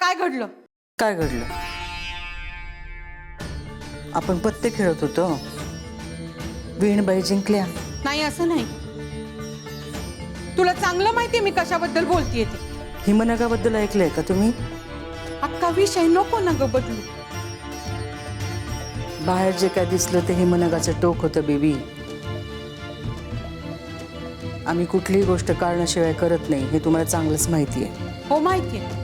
काय घडलं? काय घडलं? आपण पत्ते खेळत होतो, वीणबाई जिंकल्या. नाही असं नाही. तुला चांगलं माहितीये मी कशाबद्दल बोलतीये ते. हिमनगाबद्दल ऐकलंय का तुम्ही? अक्का विषय नको ना ग बदलू. बाहेर जे काय दिसलं ते हिमनगाचं टोक होतं बेबी. आम्ही कुठलीही गोष्ट कारणाशिवाय करत नाही हे तुम्हाला चांगलंच माहिती आहे. हो माहितीये,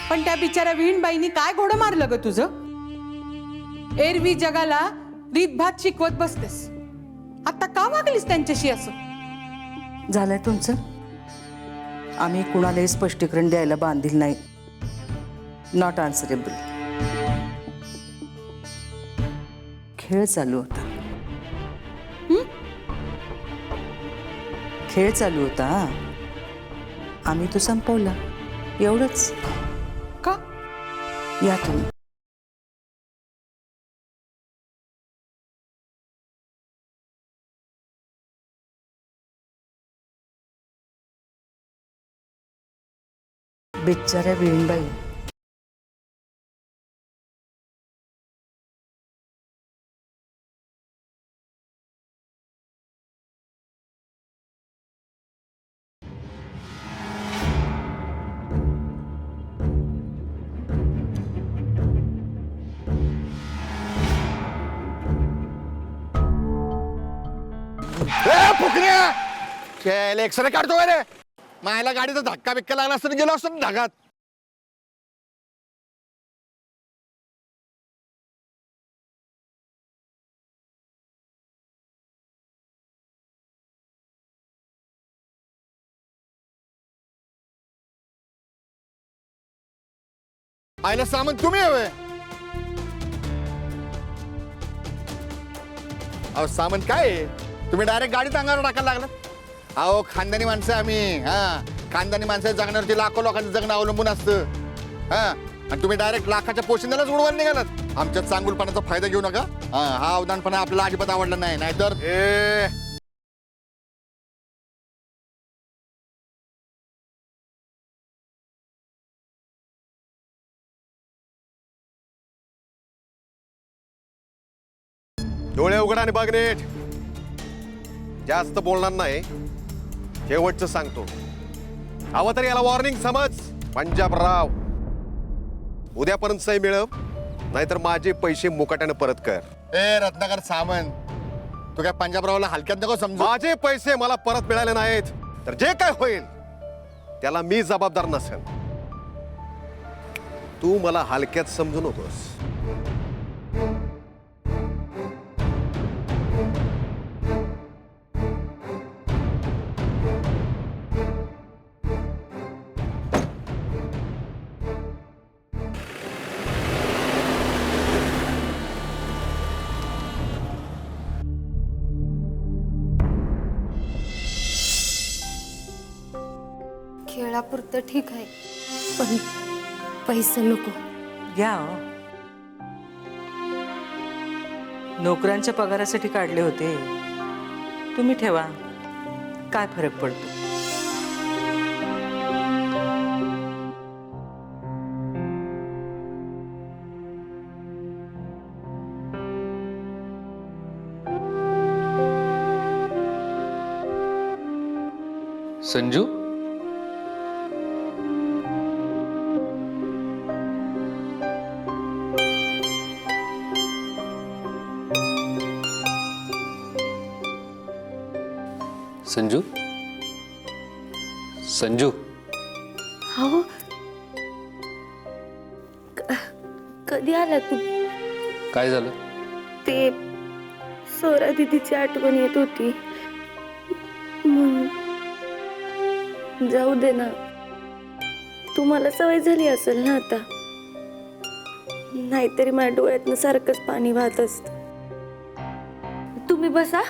पण त्या बिचाऱ्या वीणबाईंनी काय घोडं मारलं ग तुझं? एरवी जगाला रीतभात शिकवत बसतेस, आता का वागलीस त्यांच्याशी असं? झालंय तुमचं? आम्ही कुणालाही स्पष्टीकरण द्यायला बांधील नाही. Not answerable. खेळ चालू होता. खेळ चालू होता, आम्ही तो संपवला, एवढंच. का? या तुम्ही. बिचाऱ्या वीणबाई. फुकण्या एक्सरे काढतो रे. मायला गाडीचा धक्का बिक्का लागला असतो गेलो असतो ना ढगात. आयला सामान तुम्ही हवे. अहो सामान काय आहे? तुम्ही डायरेक्ट गाडीत अंगावर टाकायला लागला. अहो खानदानी माणसं आम्ही. खानदानी माणसं जगण्यावरती लाखो लोकांचं जगणं अवलंबून असतं. आणि तुम्ही डायरेक्ट लाखाच्या पोशिंद्यालाच उडवायला निघालात. आमच्या चांगुलपणाचा फायदा घेऊ नका. हा अवदानपणा आपल्याला अजिबात आवडला नाही. नाहीतर डोळे उघडा आणि बघ नीट. जास्त बोलणार नाही, शेवटचं सांगतो. हवं तर याला वॉर्निंग समज. पंजाबराव, उद्यापर्यंत सही मिळव, नाहीतर माझे पैसे मुकाट्याने परत कर. रत्नाकर सामंत, तू काय पंजाबरावला हलक्यात नको समजू. माझे पैसे मला परत मिळाले नाहीत तर जे काय होईल त्याला मी जबाबदार नसेल. तू मला हलक्यात समजू नकोस. खेळापुरतं ठीक आहे, पण पैसे नको. घ्या हो. नोकरांच्या पगारासाठी काढले होते, तुम्ही ठेवा, काय फरक पडतो. संजू, संजू, संजू. हो, कधी आला तू? काय झालं? ते सोरा दीदीची आठवण येत होती म्हणून. जाऊ दे ना, तुम्हाला सवय झाली असेल ना आता. नाहीतरी माझ्या डोळ्यातनं सारखंच पाणी वाहत असत. तुम्ही बसा,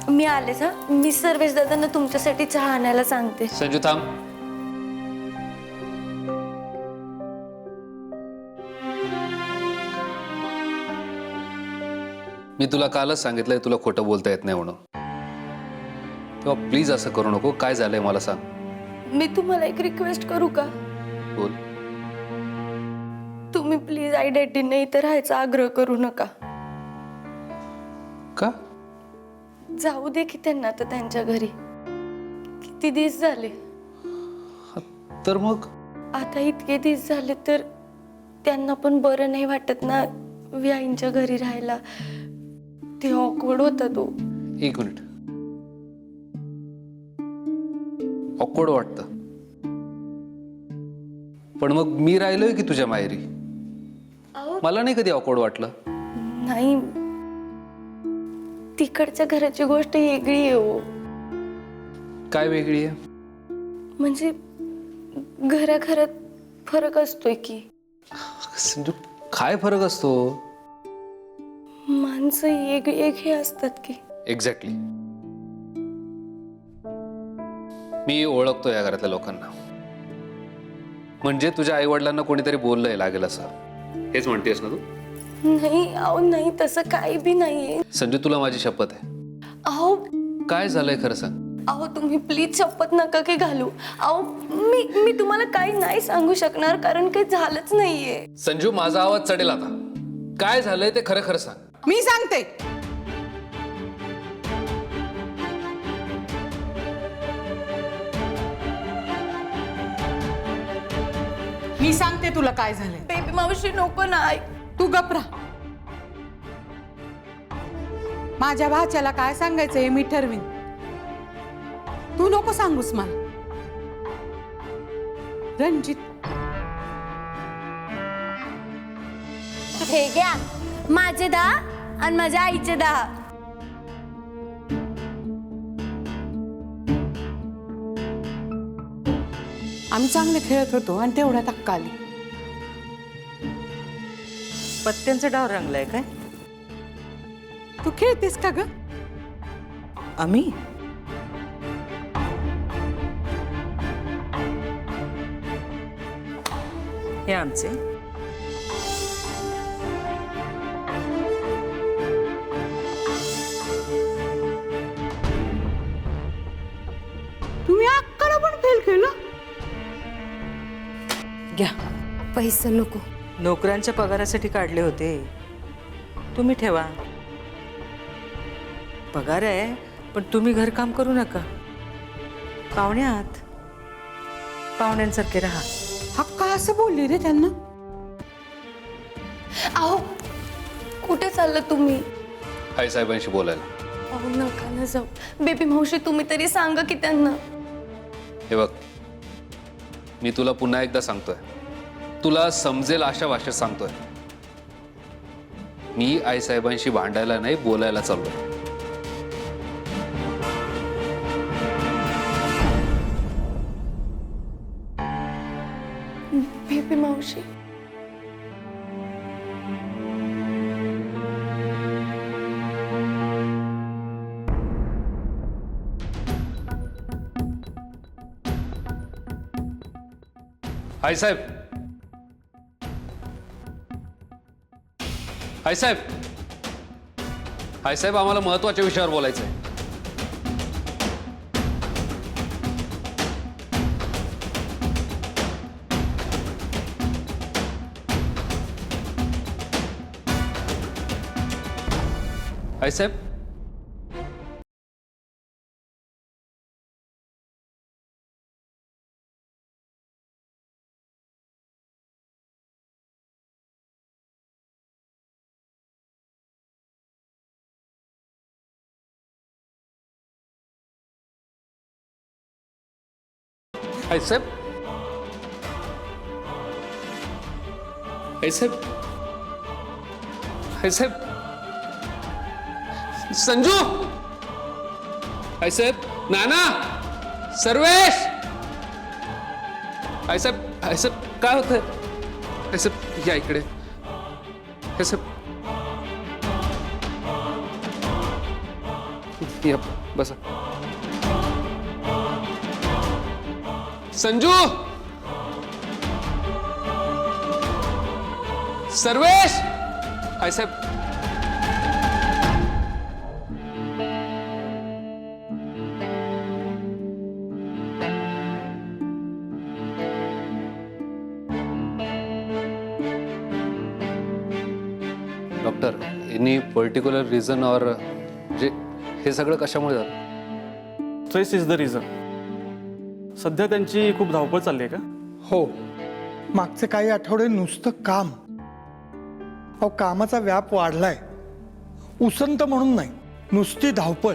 मी आलेच. मी सर्वेश दादांना तुमच्यासाठी चहा आणायला सांगते. संजू थांब. मी तुला कालच सांगितलंय तुला खोटं बोलता येत नाही म्हणून. तेव्हा प्लीज असं करू नको. काय झालंय मला सांग. मी तुम्हाला एक रिक्वेस्ट करू का? बोल. तुम्ही प्लीज आई डॅडींना इथं राहायचा आग्रह करू नका. का? जाऊ दे की त्यांना तर त्यांच्या घरी. किती दिवस झाले. तर मग आता इतके दिवस झाले तर त्यांना पण बरं नाही वाटत ना आईंच्या घरी राहायला. ते ऑकवर्ड होता तो. एक मिनिट. ऑकवर्ड वाटतं, पण मग मी राहिलोय की तुझ्या माहेरी. अहो मला नाही कधी ऑकवर्ड वाटलं. नाही, तिकडच्या घराची गोष्ट वेगळी आहे हो. काय वेगळी आहे? म्हणजे घराघरात फरक असतोय की. संजू, काय फरक असतो? माणसं एक एक हे असतात की. एक्झॅक्टली. मी ओळखतो या घरातल्या लोकांना. म्हणजे तुझ्या आई वडिलांना कोणीतरी बोललंय लागेल असं, हेच म्हणतेस ना तू? नाही अहो नाही, तसं काही बी नाहीये. संजू, तुला माझी शपथ आहे. अहो काय झालंय खरं सांग. अहो तुम्ही प्लीज शपथ नका की घालू. अहो मी तुम्हाला काही नाही सांगू शकणार कारण काही झालंच नाहीये. संजू, माझा आवाज चढेल आता. काय झालंय ते खरं खरं सांग. मी सांगते. मी सांगते तुला काय झालंय. बेबी मावशी नको ना. तू गप्रा. माझ्या भाच्याला काय सांगायचं हे मी ठरवीन. तू नको सांगूस मला. रणजित, हे घ्या माझे 10 आणि माझ्या आईचे 10. आम्ही चांगले खेळत होतो आणि तेवढ्यात अक्का आली. पत्त्यांचा डाव रंगलाय काय? तू खेळतेस का ग? आम्ही हे आमचे. तुम्ही अक्काला पण फेल केलं. घ्या. पैसे नको. नोकरांच्या पगारासाठी काढले होते. तुम्ही ठेवा. पगार आहे पण तुम्ही घरकाम करू नका. पाहुण्यात पाहुण्यांसारखे राहा. अक्का असं बोलली रे त्यांना. अहो कुठे चाललं तुम्ही? आई साहेबांशी बोलायला. अहो नका ना जाऊ. बेबी मावशी तुम्ही तरी सांगा की त्यांना. हे बघ, मी तुला पुन्हा एकदा सांगतोय, तुला समजेल अशा भाषेत सांगतोय. मी आई साहेबांशी भांडायला नाही, बोलायला चाललोय. बेबी मावशी आई साहेब, आई साहेब, आई साहेब, आम्हाला महत्वाच्या विषयावर बोलायचंय. आई साहेब, आई साहेब, आई साहेब, आई साहेब, संजू, आई साहेब, नाना, सर्वेश, आई साहेब, काय होतंय? आई साहेब, या इकडे. आई साहेब, या बसा. संजू, सर्वेश, आई साहेब, एनी पर्टिक्युलर रिझन और म्हणजे हे सगळं कशामुळे झालं? Stress is the reason. सध्या त्यांची खूप धावपळ चालली आहे का? हो, मागचे काही आठवडे नुसतं काम. अहो, कामाचा व्याप वाढलाय. उसंत म्हणून नाही, नुसती धावपळ.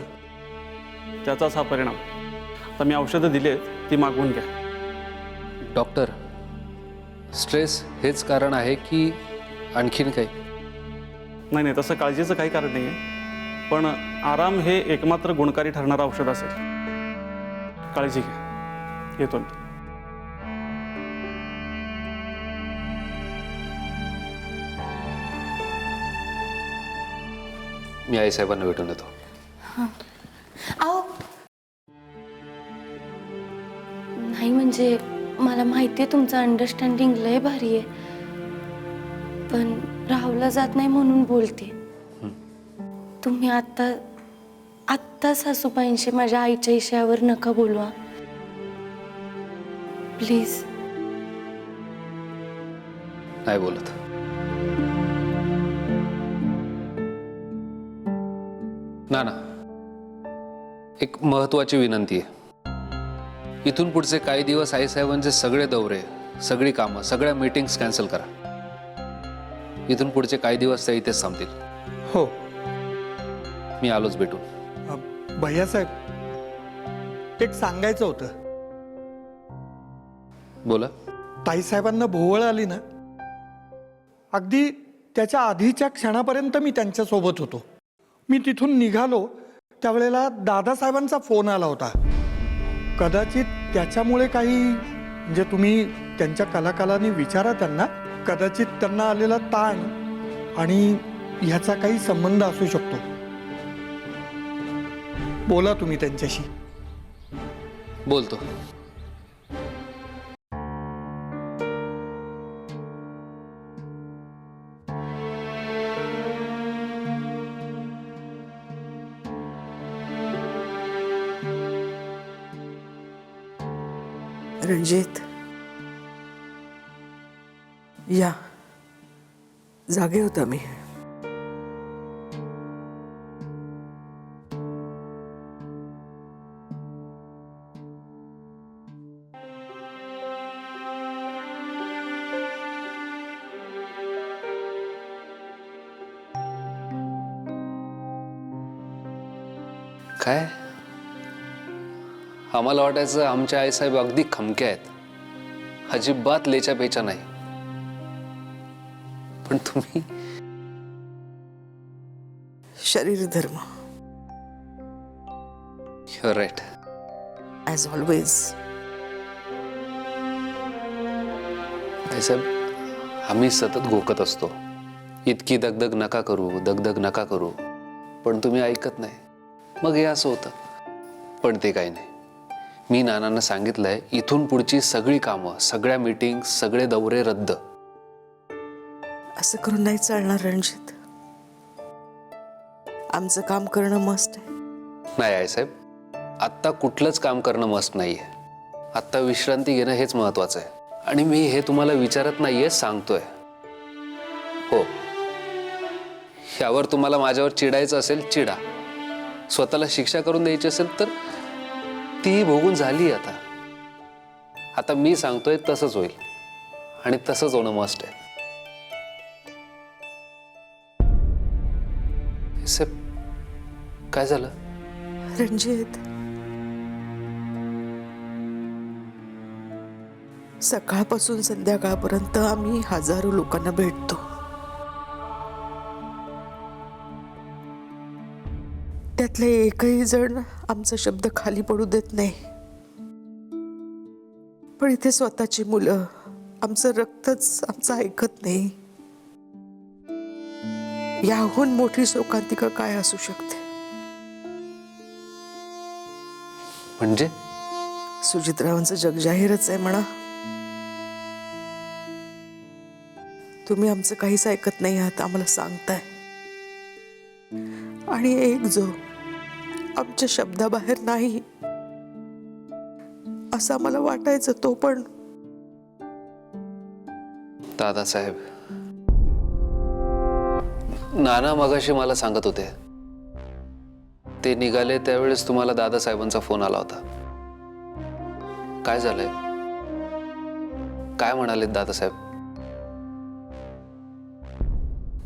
त्याचाच हा परिणाम. आता मी औषधं दिली आहेत, ती मागवून घ्या. डॉक्टर, स्ट्रेस हेच कारण आहे की आणखीन काही? नाही नाही, तसं काळजीचं काही कारण नाही आहे. पण आराम हे एकमात्र गुणकारी ठरणारं औषध असेल. काळजी घ्या. येतो मी. मी आईसाहेबांना भेटून येतो. अहो नाही, म्हणजे मला माहिती आहे तुमचं अंडरस्टँडिंग लय भारी आहे, पण राहुलला जात नाही म्हणून बोलते. तुम्ही आत्ता सासूबाईंशी माझ्या आईच्या विषयावर नका बोलवा प्लीज. नाही बोलत. ना एक महत्वाची विनंती आहे. इथून पुढचे काही दिवस आईसाहेबांचे सगळे दौरे, सगळी कामं, सगळ्या मीटिंग्स कॅन्सल करा. इथून पुढचे काही दिवस त्या इथेच थांबतील. हो. मी आलोच भेटून. भैयासाहेब, एक सांगायचं होतं. बोला. ताईसाहेबांना भोवळ आली ना, अगदी त्याच्या आधीच्या क्षणापर्यंत मी त्यांच्यासोबत होतो. मी तिथून निघालो त्यावेळेला दादासाहेबांचा फोन आला होता. कदाचित त्याच्यामुळे काही, म्हणजे तुम्ही त्यांच्या कलाकालाने विचारा त्यांना, कदाचित त्यांना आलेला ताण आणि ह्याचा काही संबंध असू शकतो. बोला तुम्ही त्यांच्याशी. बोलतो. रणजित, या. जागे होता मी. काय? आम्हाला वाटायचं आमच्या आईसाहेब अगदी खमक्या आहेत, अजिबात लेच्या पेच्या नाही. पण तुम्ही शरीर धर्म. You're right. As always. आईसाहेब, आम्ही सतत घोकत असतो, इतकी दगदग नका करू, दगदग नका करू, पण तुम्ही ऐकत नाही. मग हे असं होतं. पण ते काही नाही. मी नानांना सांगितलंय, इथून पुढची सगळी कामं, सगळ्या मीटिंग, सगळे दौरे रद्द. असं करून नाही चालणार रणजित. आमचं काम करणं मस्त आहे. नाही आईसाहेब, आत्ता कुठलंच काम करणं मस्त नाहीये. आत्ता विश्रांती घेणं हेच महत्वाचं आहे. आणि मी हे तुम्हाला विचारत नाहीये, सांगतोय. हो, यावर तुम्हाला माझ्यावर चिडायचं असेल चिडा, स्वतःला शिक्षा करून द्यायची असेल तर ती भोगून झाली. आता मी सांगतोय तसंच होईल आणि तसंच होणं मस्ट आहे. साहेब, काय झालं? रणजित, सकाळपासून संध्याकाळपर्यंत आम्ही हजारो लोकांना भेटतो. त्यातले एकही जण आमचा शब्द खाली पडू देत नाही. पण इथे स्वतःची मुलं, आमचं रक्तच आमचं ऐकत नाही. याहून मोठी शोकांतिका काय असू शकते? म्हणजे सुजितरावांचं जग जाहीरच आहे म्हणा. तुम्ही आमचं काहीच ऐकत नाही आहात, आम्हाला सांगताय. आणि एक जो आमच्या शब्दाबाहेर नाही असं आम्हाला वाटायचं, तो पण. दादासाहेब, नाना मगाशी मला सांगत होते, ते निघाले त्यावेळेस तुम्हाला दादासाहेबांचा फोन आला होता. काय झालंय? काय म्हणाले दादासाहेब?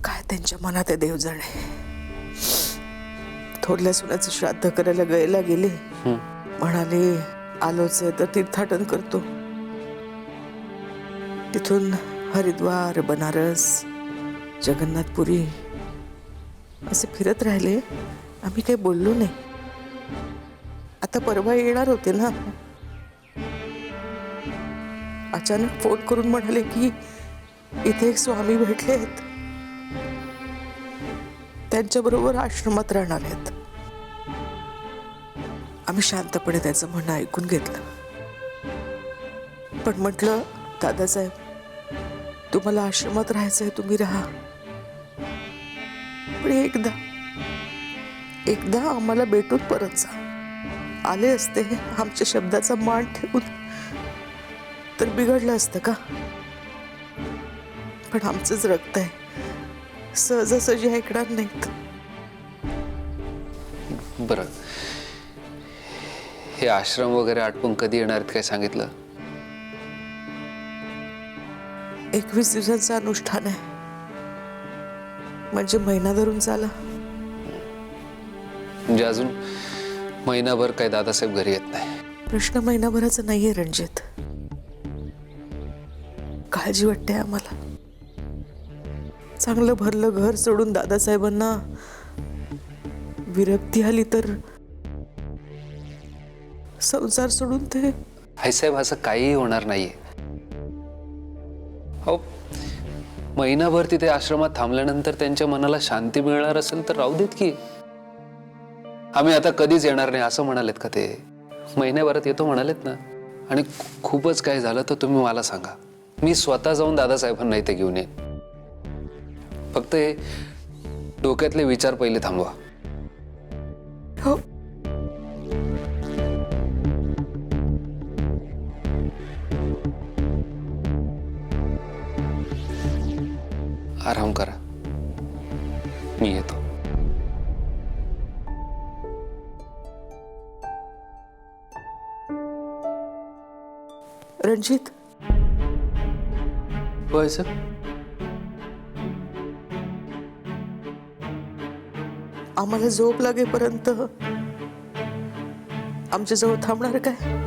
काय त्यांच्या मनात आहे देव जाणे. थोरल्या सुनाचं श्राद्ध करायला गयला गेले. म्हणाले आलोच आहे तर तीर्थाटन करतो. तिथून हरिद्वार, बनारस, जगन्नाथपुरी असे फिरत राहिले. आम्ही काही बोललो नाही. आता परवा येणार होते ना. अचानक फोन करून म्हणाले की इथे एक स्वामी भेटले आहेत, त्यांच्याबरोबर आश्रमात राहणार आहेत. आम्ही शांतपणे त्याचं म्हणणं ऐकून घेतलं. पण म्हटलं दादासाहेब, तुम्हाला आश्रमात राहायचंय तुम्ही राहा, पण एकदा आम्हाला भेटून परत जा. आले असते आमच्या शब्दाचा मान ठेवून तर बिघडलं असतं का? पण आमचंच रक्त आहे, सहजासहजी ऐकणार नाहीत. बरं, हे आश्रम वगैरे आटपून कधी येणार आहेत काय सांगितलं? 21 दिवसांचं अनुष्ठान आहे, म्हणजे महिना धरून चाला. म्हणजे अजून महिनाभर काय दादासाहेब घरी येत नाही? प्रश्न महिनाभराचा नाहीये रणजित. काळजी वाटते आम्हाला. चांगलं भरलं घर सोडून दादासाहेबांना विरक्ती आली तर संसार सोडून ते. आईसाहेब, असं काहीही होणार नाहीये. हो, महिनाभर तिथे आश्रमात थांबल्यानंतर त्यांच्या मनाला शांती मिळणार असेल तर राहू देत की. आम्ही आता कधीच येणार नाही असं म्हणालेत का ते? महिन्याभरात येतो म्हणालेत ना. आणि खूपच काय झालं तर तुम्ही मला सांगा, मी स्वतः जाऊन दादासाहेबांना इथे घेऊन येईन. फक्त हे डोक्यातले विचार पहिले थांबवा. हो, आराम करा, मी येतो. रणजित, होय सर. आम्हाला झोप लागेपर्यंत आमच्या जवळ थांबणार काय?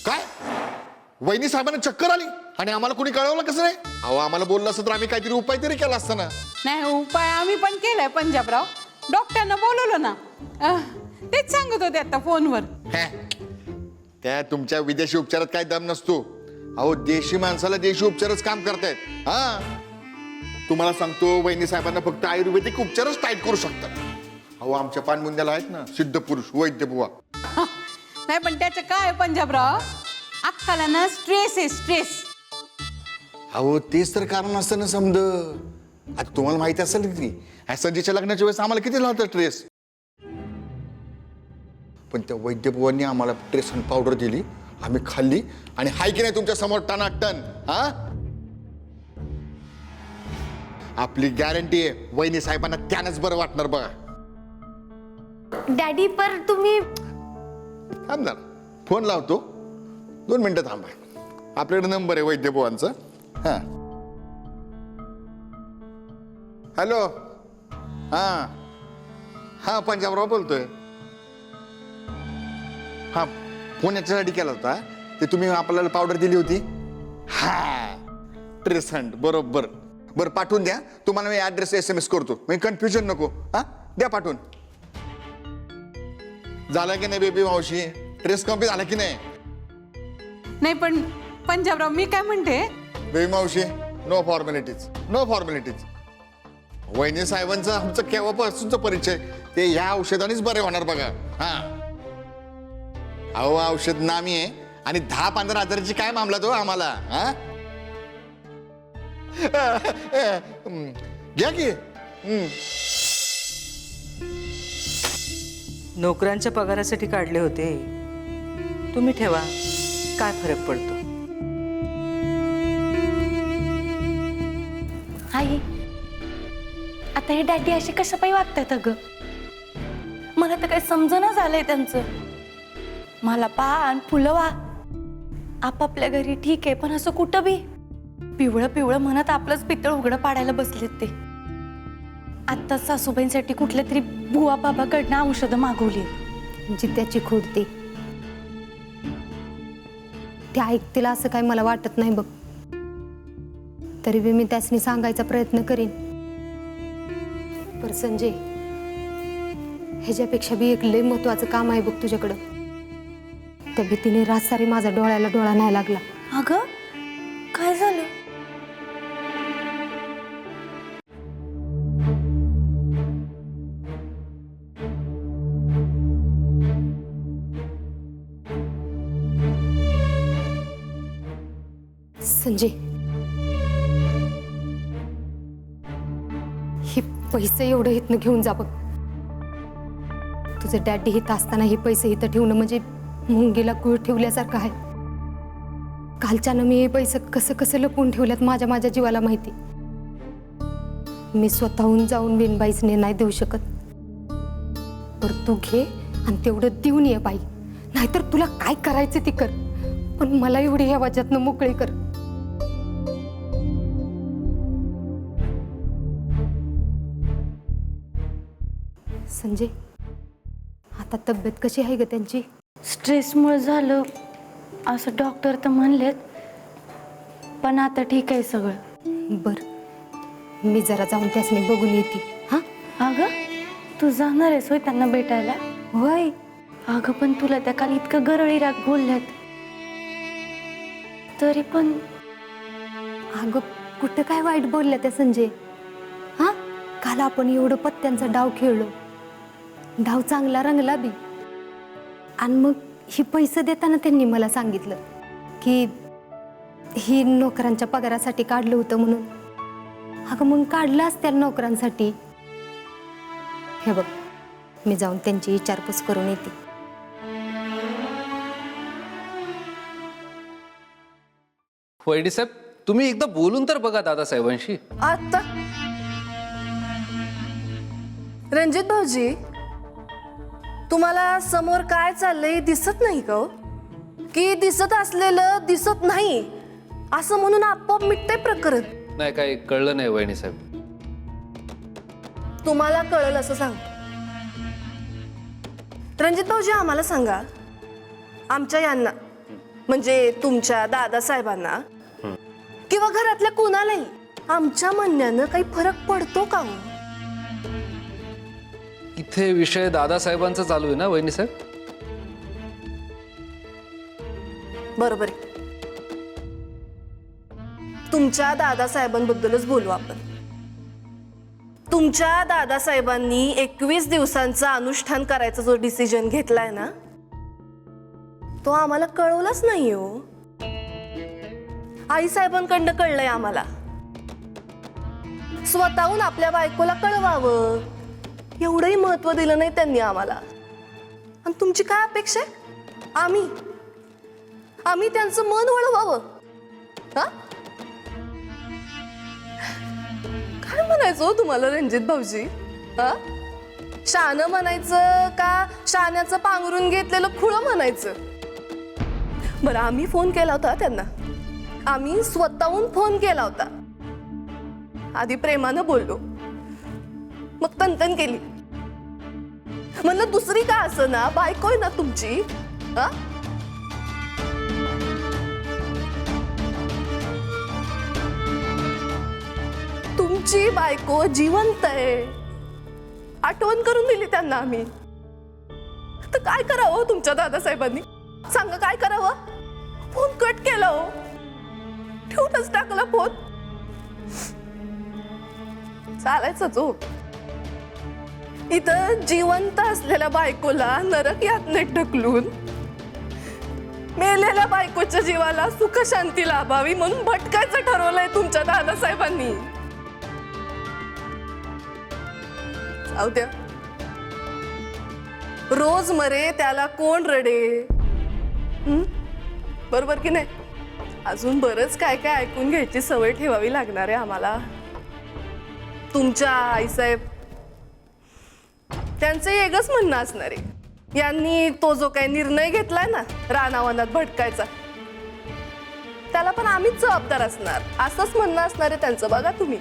काय वहिनी साहेबांना चक्कर आली आणि आम्हाला कोणी कळवलं कसं नाही? अहो, आम्हाला बोललं असतं तर आम्ही काहीतरी उपाय तरी केला असता ना. नाही, उपाय आम्ही पण केलाय पंजाबराव. डॉक्टरना बोलवलं ना. तेच सांगत होते आता फोनवर. त्या तुमच्या विदेशी उपचारात काय दम नसतो. अहो, देशी माणसाला देशी उपचारच काम करतायत. हा, तुम्हाला सांगतो, वहिनी साहेबांना फक्त आयुर्वेदिक उपचारच टाईट करू शकतात. अहो, आमच्या पानमुंद्याला आहेत ना सिद्ध पुरुष वैद्य बुवा. नाही, पण त्याचं काय पंजाबराव, अक्काला ना स्ट्रेस आहे, स्ट्रेस. अहो, तेच तर कारण असतं ना समज. आता तुम्हाला माहिती असेल की संजयच्या लग्नाच्या वेळेस आम्हाला किती लागतं स्ट्रेस. पण त्या वैद्यभुवांनी आम्हाला ट्रेस आणि पावडर दिली, आम्ही खाल्ली आणि हाय की नाही तुमच्या समोर टनाटन. हा, आपली गॅरंटी आहे, वहिनी साहेबांना त्यानंच बरं वाटणार बघा. डॅडी, पर तुम्ही थांब जरा, फोन लावतो, 2 मिनिटं थांबा. आपल्याकडे नंबर आहे वैद्यभुवांचा. हा, हॅलो. हा हा, पंजाबराव बोलतोय. हा, फोन याच्यासाठी केला होता, ते तुम्ही आपल्याला पावडर दिली होती. हा, ट्रेसंट, बरोबर. बरं, पाठवून द्या. तुम्हाला मी ऍड्रेस SMS करतो, म्हणजे कन्फ्युजन नको. हा, द्या पाठवून. झालं की नाही बेबी मावशी? ट्रेस कम्प्लीट झाला की नाही? नाही पण पंजाबराव मी काय म्हणते, बेबी मावशी, नो फॉर्मॅलिटीज, नो फॉर्मॅलिटीज. वहिनी साहेबांचं आमचं केव्हापासूनचा परिचय, ते ह्या औषधानेच बरे होणार बघा. हा अहो औषध नामी आहे आणि 10-15 हजाराची काय मामला तो आम्हाला. हा घ्या की. नोकऱ्यांच्या पगारासाठी काढले होते. तुम्ही ठेवा, काय फरक पडतो. आई, आता हे डॅडी असे कशा पायी वागतायत अगं? मला तर काही समजणं झालंय त्यांचं. मला पान फुलं वा आपापल्या घरी ठीक आहे, पण असं कुठं बी पिवळं पिवळं म्हणत आपलंच पितळ उघडं पाडायला बसलेत ते. आता सासूबाईंसाठी कुठल्या तरी बुवा बाबाकडनं औषधं मागवली. जित्याची खोडते ते ऐकतील असं काही मला वाटत नाही बघ. तरी बी मी त्यासनी सांगायचा प्रयत्न करीन. पर संजय, ह्याच्यापेक्षा बी एक लय महत्वाचं काम आहे बघ तुझ्याकडं. त्या भीतीने रात सारी माझा डोळ्याला डोळा नाही लागला. अगं काय झालं? संजय, हे पैसे एवढं इथनं घेऊन जा बघ. तुझं डॅडी इथं असताना हे पैसे इथं ठेवणं म्हणजे मुंगीला गुळ ठेवल्यासारखं आहे. कालच्यानं मी हे पैसे कसं कसं लपवून ठेवल्यात माझ्या जीवाला माहिती. मी स्वतःहून जाऊन बिनबाईसने नाही देऊ शकत. पर तू घे आणि तेवढं देऊन ये बाई. नाहीतर तुला काय करायचं ती कर, पण मला एवढी ह्या वाच्यातनं मोकळी कर. संजय, आता तब्येत कशी आहे ग त्यांची? स्ट्रेसमुळे झालं असं डॉक्टर तर म्हणलेत, पण आता ठीक आहे सगळं. बर, मी जरा जाऊन त्यासनी बघून येते. हा अगं तू जाणार आहेस होय त्यांना भेटायला? वय अगं पण तुला त्या काल इतकं गरळी राग बोलल्यात, तरी पण. अगं कुठं काय वाईट बोलल्या त्या संजय? हा, काल आपण एवढं पत्त्यांचा डाव खेळलो, डाव चांगला रंगला बी. आणि मग ही पैसे देताना त्यांनी मला सांगितलं की ही नोकरांच्या पगारासाठी काढलं होतं म्हणून. अगं मग काढलं असत्या नोकरांसाठी. हे बघ, मी जाऊन त्यांची विचारपूस करून येते. वैडी साहेब, तुम्ही एकदा बोलून तर बघा दादासाहेबांशी. आता रणजित भाऊजी, तुम्हाला समोर काय चाललंय दिसत नाही का हो? की दिसत असलेलं दिसत नाही असं म्हणून आपोआप मिटतंय प्रकरण? नाही, काही कळलं नाही वहिनी साहेब. तुम्हाला कळलं असं सांग. रणजित भाऊजी, आम्हाला सांगा, आमच्या यांना म्हणजे तुमच्या दादासाहेबांना किंवा घरातल्या कुणालाही आमच्या म्हणण्यानं काही फरक पडतो का हो? इथे विषय दादासाहेबांचा चालू आहे ना वहिनी साहेब? बरोबर आहे. तुमच्या दादासाहेबांबद्दलच बोलू आपण. तुमच्या दादासाहेबांनी 21 दिवसांचं अनुष्ठान करायचा जो डिसिजन घेतलाय ना, तो आम्हाला कळवलाच नाही हो. आई साहेबांकडनं कळलंय आम्हाला. स्वतःहून आपल्या बायकोला कळवावं एवढंही महत्व दिलं नाही त्यांनी आम्हाला. आणि तुमची काय अपेक्षा आहे? आम्ही त्यांचं मन वळवावं? हा, काय म्हणायचं हो तुम्हाला रणजित भाऊजी? हा, शानं म्हणायचं का शाण्याचं पांघरून घेतलेलं खुळं म्हणायचं? बरं, आम्ही फोन केला होता त्यांना. आम्ही स्वतःहून फोन केला होता. आधी प्रेमानं बोललो, मग तनतन केली. म्हणलं दुसरी का असं ना, बायको आहे ना तुमची. हा, तुमची बायको जिवंत आहे, आठवण करून दिली त्यांना आम्ही. तर काय करावं तुमच्या दादासाहेबांनी? सांगा काय करावं? फोन कट केला हो, ठेवूनच टाकला फोन. चालायचं जो इथं जिवंत असलेल्या बायकोला नरक यातनेत ढकलून मेलेल्या बायकोच्या जीवाला सुख शांती लाभावी म्हणून भटकायचं ठरवलंय तुमच्या दादासाहेबांनी. जाऊ द्या, रोज मरे त्याला कोण रडे. बरोबर की नाही? अजून बरंच काय काय ऐकून घ्यायची सवय ठेवावी लागणार आहे आम्हाला. तुमच्या आईसाहेब त्यांचं एकच म्हणणं असणार आहे, यांनी तो जो काही निर्णय घेतलाय ना रानावनात भटकायचा, त्याला पण आम्हीच जबाबदार असणार, असंच म्हणणं असणार आहे त्यांचं. बघा तुम्ही.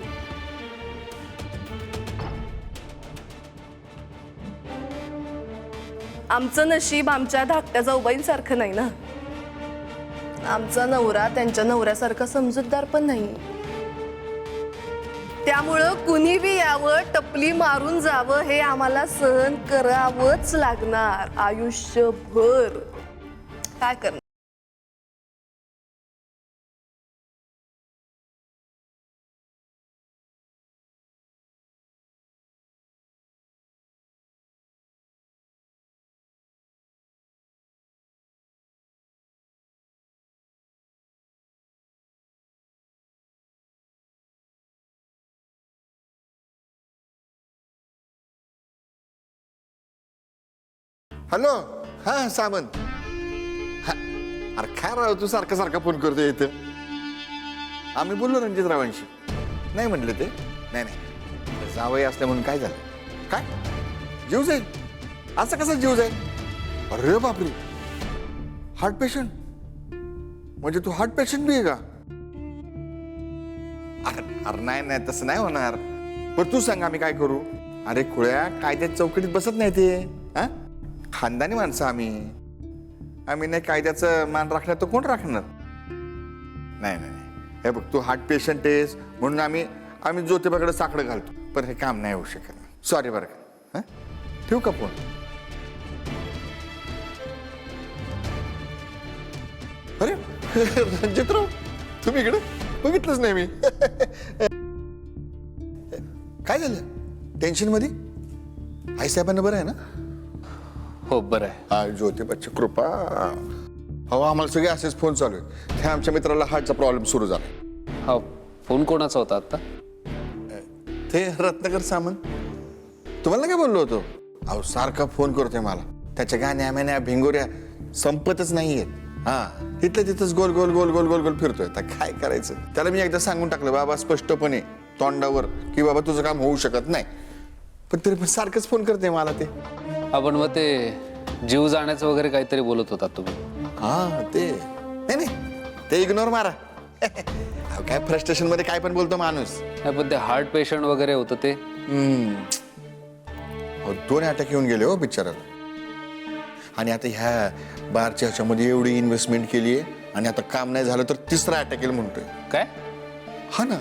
आमचं नशीब आमच्या धाकट्या जाऊबाईंसारखं नाही ना. आमचा नवरा त्यांच्या नवऱ्यासारखा समजूतदार पण नाही. त्यामुळं कुणी बी यावं, टपली मारून जावं, हे आम्हाला सहन करावंच लागणार आयुष्यभर. काय करणार? हॅलो, हा सामंत. हा, अरे काय राव तू सारखं सारखं फोन करतोय इथं. आम्ही बोललो रणजितरावांशी. नाही म्हणले ते. नाही नाही, जावई असल्या म्हणून काय झालं? काय जीव जाईल? असं कसं जीव जाईल? अरे बापरे, हार्ट पेशंट? म्हणजे तू हार्ट पेशंट बी आहे का? अरे नाही नाही, तसं नाही होणार. पण तू सांग आम्ही काय करू? अरे खुळ्या, कायद्यात चौकटीत बसत नाही ते. हा, खानदानी माणसं आम्ही नाही कायद्याचं मान राखणार तर कोण राखणार? नाही नाही, हे बघ, तू हार्ट पेशंट आहेस म्हणून आम्ही ज्योतिबाकडे साकडं घालतो, पण हे काम नाही होऊ शकत. सॉरी बरं का. ठेवू का फोन? अरे रणजितराव, तुम्ही इकडे बघितलंच नाही मी. काय झालं? टेन्शन मध्ये? आईसाहेबांना बरं आहे ना? हो बरं आहे. हा, ज्योतिबाची कृपा. हो, आम्हाला सगळे असेच फोन चालू आहेत. त्या आमच्या मित्राला हार्टचा प्रॉब्लेम सुरू झाला. हा फोन कोणाचा होता आता? ते रत्नाकर सामंत. तुम्हाला काय बोललो होतो? अहो सारखा फोन करतोय मला. त्याच्या गाण्या म्यान्या भिंगोऱ्या संपतच नाहीयेत. हा, तिथलं तिथंच गोल गोल गोल गोल गोल गोल फिरतोय. आता काय करायचं? त्याला मी एकदा सांगून टाकलं बाबा स्पष्टपणे तोंडावर की बाबा तुझं काम होऊ शकत नाही. पण तरी पण सारखंच फोन करते मला ते. आपण मग ते जीव जाण्याचं वगैरे काहीतरी बोलत होता तुम्ही. हा, ते नाही नाही, ते इग्नोर मारा. अहो, काय फ्रस्ट्रेशन मध्ये काय पण बोलतो माणूस. नाही पण ते हार्ट पेशंट वगैरे होतं ते. अहो, 2 अटॅक येऊन गेले हो बिचाराला. आणि आता ह्या बारच्या ह्याच्यामध्ये एवढी इन्व्हेस्टमेंट केली आहे आणि आता काम नाही झालं तर 3रा अटॅक येईल म्हणतोय. काय? हा ना.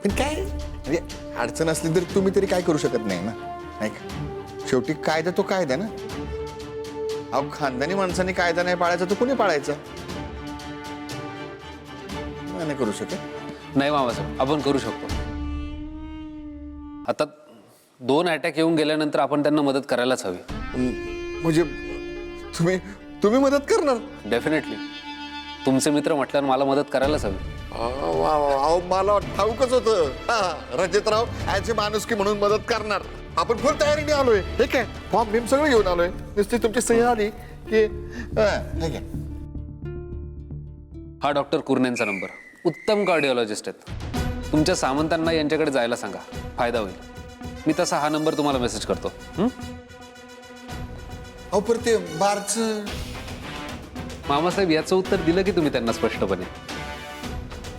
पण काय म्हणजे अडचण असली तरी तुम्ही तरी काय करू शकत नाही ना, नाही का? शेवटी कायदा तो कायदा ना. अहो, खानदानी माणसाने कायदा नाही पाळायचा तर कोणी पाळायचा? नाही करू शकत. नाही मामासाहेब, आपण करू शकतो. आता 2 अटॅक येऊन गेल्यानंतर आपण त्यांना मदत करायलाच हवी. म्हणजे तुम्ही मदत करणार? डेफिनेटली. तुमचे मित्र म्हटल्यावर मला मदत करायलाच हवी. अहो, मला ठाऊकच होतं रणजितराव ॲज अ माणुसकी म्हणून मदत करणार. आपण फुल तयारीने आलोय. हे काय फॉर्म बिम सगळं घेऊन आलोय. नुसती तुमची सही आली की हा डॉक्टर कुर्नेंचा नंबर. उत्तम कार्डिओलॉजिस्ट आहेत. तुमच्या सामंतांना यांच्याकडे जायला सांगा, फायदा होईल. मी तसा हा नंबर तुम्हाला मेसेज करतो. अहो, पर ते बारचं. मामासाहेब, याचं उत्तर दिलं की तुम्ही त्यांना स्पष्टपणे.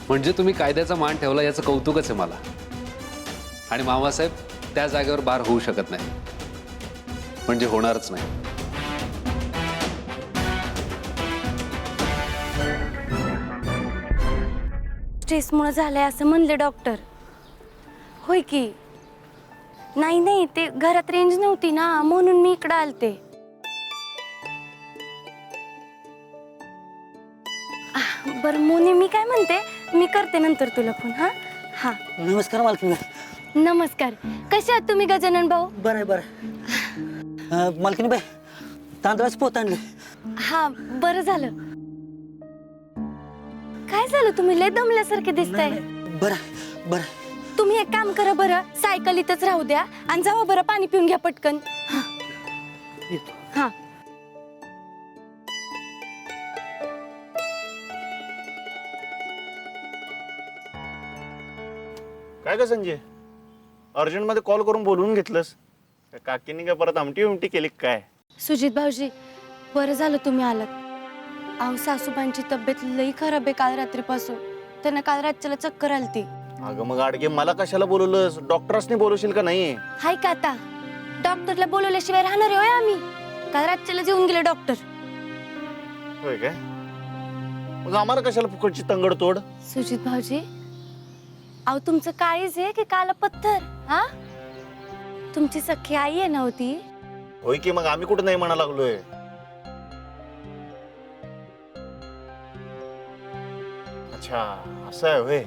म्हणजे तुम्ही कायद्याचा मान ठेवला याचं कौतुकच आहे मला. आणि मामासाहेब, त्या जागेवर बार होऊ शकत नाही, म्हणजे होणारच नाही. स्ट्रेसमुळे झालंय असं म्हणले डॉक्टर. होय की? नाही नाही, ते घरात रेंज नव्हती ना म्हणून मी इकडं आलते. बरं मोनी, मी काय म्हणते, मी करते नंतर तुला फोन. हा हा. नमस्कार मालकीन. नमस्कार. कसे आहात तुम्ही गजानन भाऊ? बरं आहे बरं. मालकीन बाई, तांदळाचं पोत आणले. हा, बरं झालं. काय झालं, तुम्ही लय दमल्यासारखे दिसताय. बरं बरं. तुम्ही एक काम करा बरं, सायकल इथंच राहू द्या आणि जावा बरं, पाणी पिऊन घ्या पटकन. येतो. हा. काय का संजय, अर्जंटमध्ये कॉल करून बोलवून घेतलंस? काकीने काय परत आमटी उमटी केली काय? सुजित भाऊजी, बरं झालं तुम्ही आलात. अहो, सासूबाईंची तब्येत लई खराब आहे काल रात्रीपासून. त्यांना काल रात्रीला चक्कर आलती. अगं मग आडगे, मला कशाला बोलवलंस? डॉक्टरसनी बोलवशील का नाही? हाय का आता? डॉक्टरला बोलवल्याशिवाय राहणार आहे होय आम्ही? काल रात्रीला जेवून गेले डॉक्टर. होय काय? मग आम्हाला कशाला फुकटची तंगड तोड? सुजित भाऊजी, अहो तुमचं काळीज आहे की काला पत्थर? हा, तुमची सख्खी आई आहे ना होती. होय की, मग आम्ही कुठं नाही म्हणा लागलोय. अच्छा, असं आहे होय.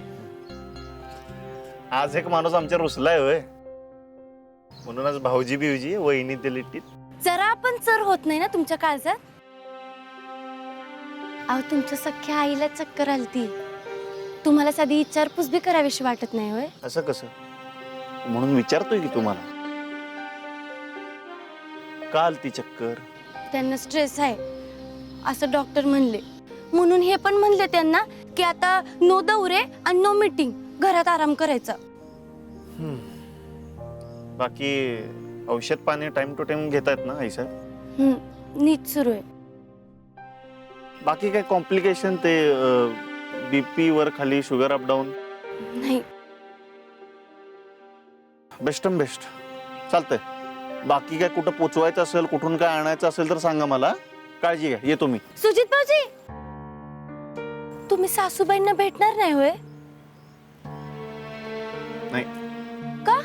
आज एक माणूस आमच्या रुसलाय होय, म्हणूनच भाऊजी बिवजी वहिनी दिली. जरा पण चर होत नाही ना तुमच्या काळजात? अहो, तुमच्या सख्ख्या आईला चक्कर आलती. तुम्हाला साधी विचारपूस बी करावीशी वाटत नाही होय? असं कसं? म्हणून विचारतोय की तुम्हाला, का आलती चक्कर? त्यांना स्ट्रेस आहे असं डॉक्टर म्हणले. म्हणून हे पण म्हणले त्यांना की आता नो दौरे आणि नो मीटिंग, घरात आराम करायचा. बाकी औषध पाणी टाइम टू टाइम घेतायत ना आई साहेब? नीट सुरू आहे. बाकी काय कॉम्प्लिकेशन? ते बीपी वर खाली, शुगर अप डाऊन? नाही. बेस्टम बेस्ट, चालतंय. बाकी काय कुठं पोचवायचं असेल, कुठून काय आणायचं असेल तर सांगा मला. काळजी घ्या, येतो मी. सुजित भाऊजी, तुम्ही सासूबाईंना भेटणार नाही होय? नाही. का?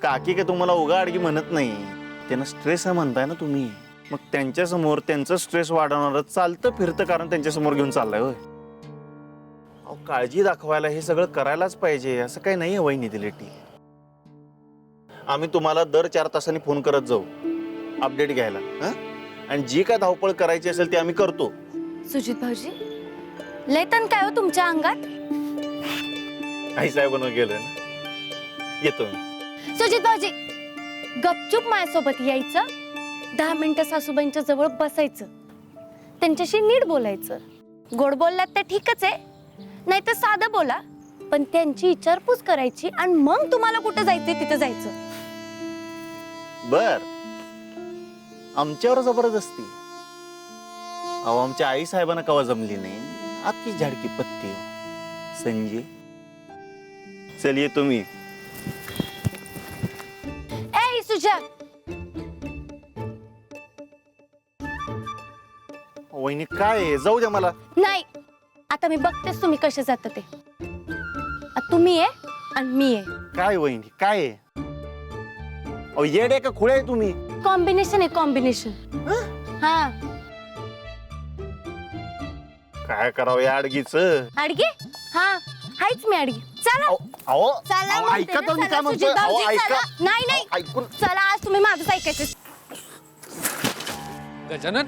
काकी काय तुम्हाला उगा अडगी म्हणत नाही, त्यांना स्ट्रेस आहे म्हणताय ना तुम्ही. मग त्यांच्या समोर त्यांचं स्ट्रेस वाढवणार चालतं फिरतं कारण त्यांच्या समोर घेऊन चाललाय होय. अहो, काळजी दाखवायला हे सगळं करायलाच पाहिजे, असं काही नाहीये वहिनी दिलेटी. आम्ही तुम्हाला दर 4 तासांनी फोन करत जाऊ अपडेट घ्यायला. आणि जी काय धावपळ करायची असेल ती आम्ही करतो. सुजित भाऊजी, लय तण काय हो तुमच्या अंगात? आई साहेबांना गेलं ना, येतो मी. सुजित भाऊजी, गपचूप माझ्यासोबत यायचं, 10 मिनिटं सासूबाईंच्या जवळ बसायचं, त्यांच्याशी नीट बोलायचं. गोड बोललात तर ठीकच आहे, नाही तर साधं बोला, पण त्यांची विचारपूस करायची आणि मग तुम्हाला कुठं जायचंय तिथं जायचं. बर, आमच्यावर जबरदस्ती? अहो, आमच्या आई साहेबांना कवा जमली नाही. आपली झाडकी पत्ती हो. संजय, चल येतो मी. ए सुजा, वहिनी काय आहे? जाऊ द्या मला. नाही, आता मी बघतेच तुम्ही कसे जाता ते. तुम्ही आहे आणि मी आहे. काय वहिनी काय आहे? अहो, येडे का खुळे आहे तुम्ही? कॉम्बिनेशन आहे, कॉम्बिनेशन. हा, काय करावं या अडगीच? अडगे? हा, हायच मी अडगी. चला चला, अहो, म्हणते ऐका ना, तर मी चला, काय म्हणतोय. सुजित अहो, भाऊजी, ऐका. चला. नाही नाही, अहो, ऐकून. चला, आज तुम्ही माझंच ऐकायचं. गजानन,